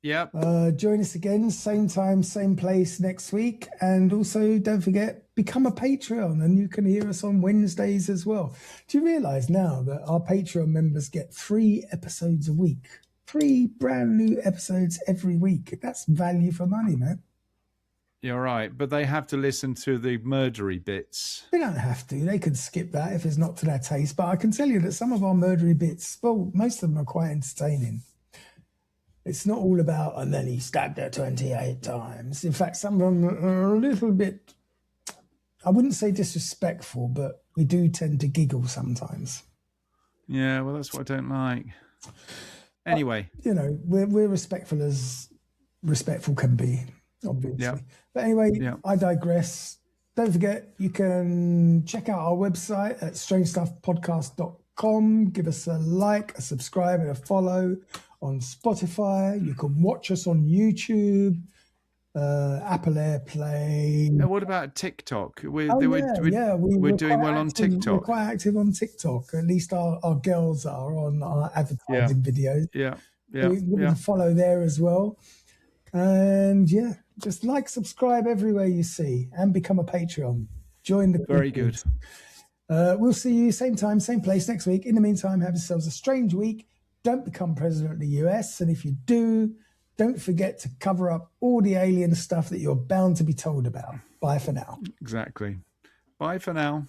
Yep. Join us again, same time, same place next week. And also, don't forget, become a Patreon and you can hear us on Wednesdays as well. Do you realise now that our Patreon members get 3 episodes a week? 3 brand new episodes every week. That's value for money, man. You're right, but they have to listen to the murdery bits. They don't have to. They could skip that if it's not to their taste. But I can tell you that some of our murdery bits, well, most of them are quite entertaining. It's not all about, and then he stabbed her 28 times. In fact, some of them are a little bit, I wouldn't say disrespectful, but we do tend to giggle sometimes. Yeah, well, that's what I don't like. Anyway. But, you know, we're respectful as respectful can be. obviously. Yeah. But anyway, Yeah. I digress. Don't forget, you can check out our website at strangestuffpodcast.com. Give us a like, a subscribe, and a follow on Spotify. You can watch us on YouTube, Apple AirPlay. And what about TikTok? We're We're doing well on TikTok. We're quite active on TikTok. At least our girls are on our advertising videos. Yeah. So give us a follow there as well. And just like, subscribe everywhere you see, and become a Patreon. Join the Very good. We'll see you same time, same place next week. In the meantime, have yourselves a strange week. Don't become president of the US. And if you do, don't forget to cover up all the alien stuff that you're bound to be told about. Bye for now. Exactly. Bye for now.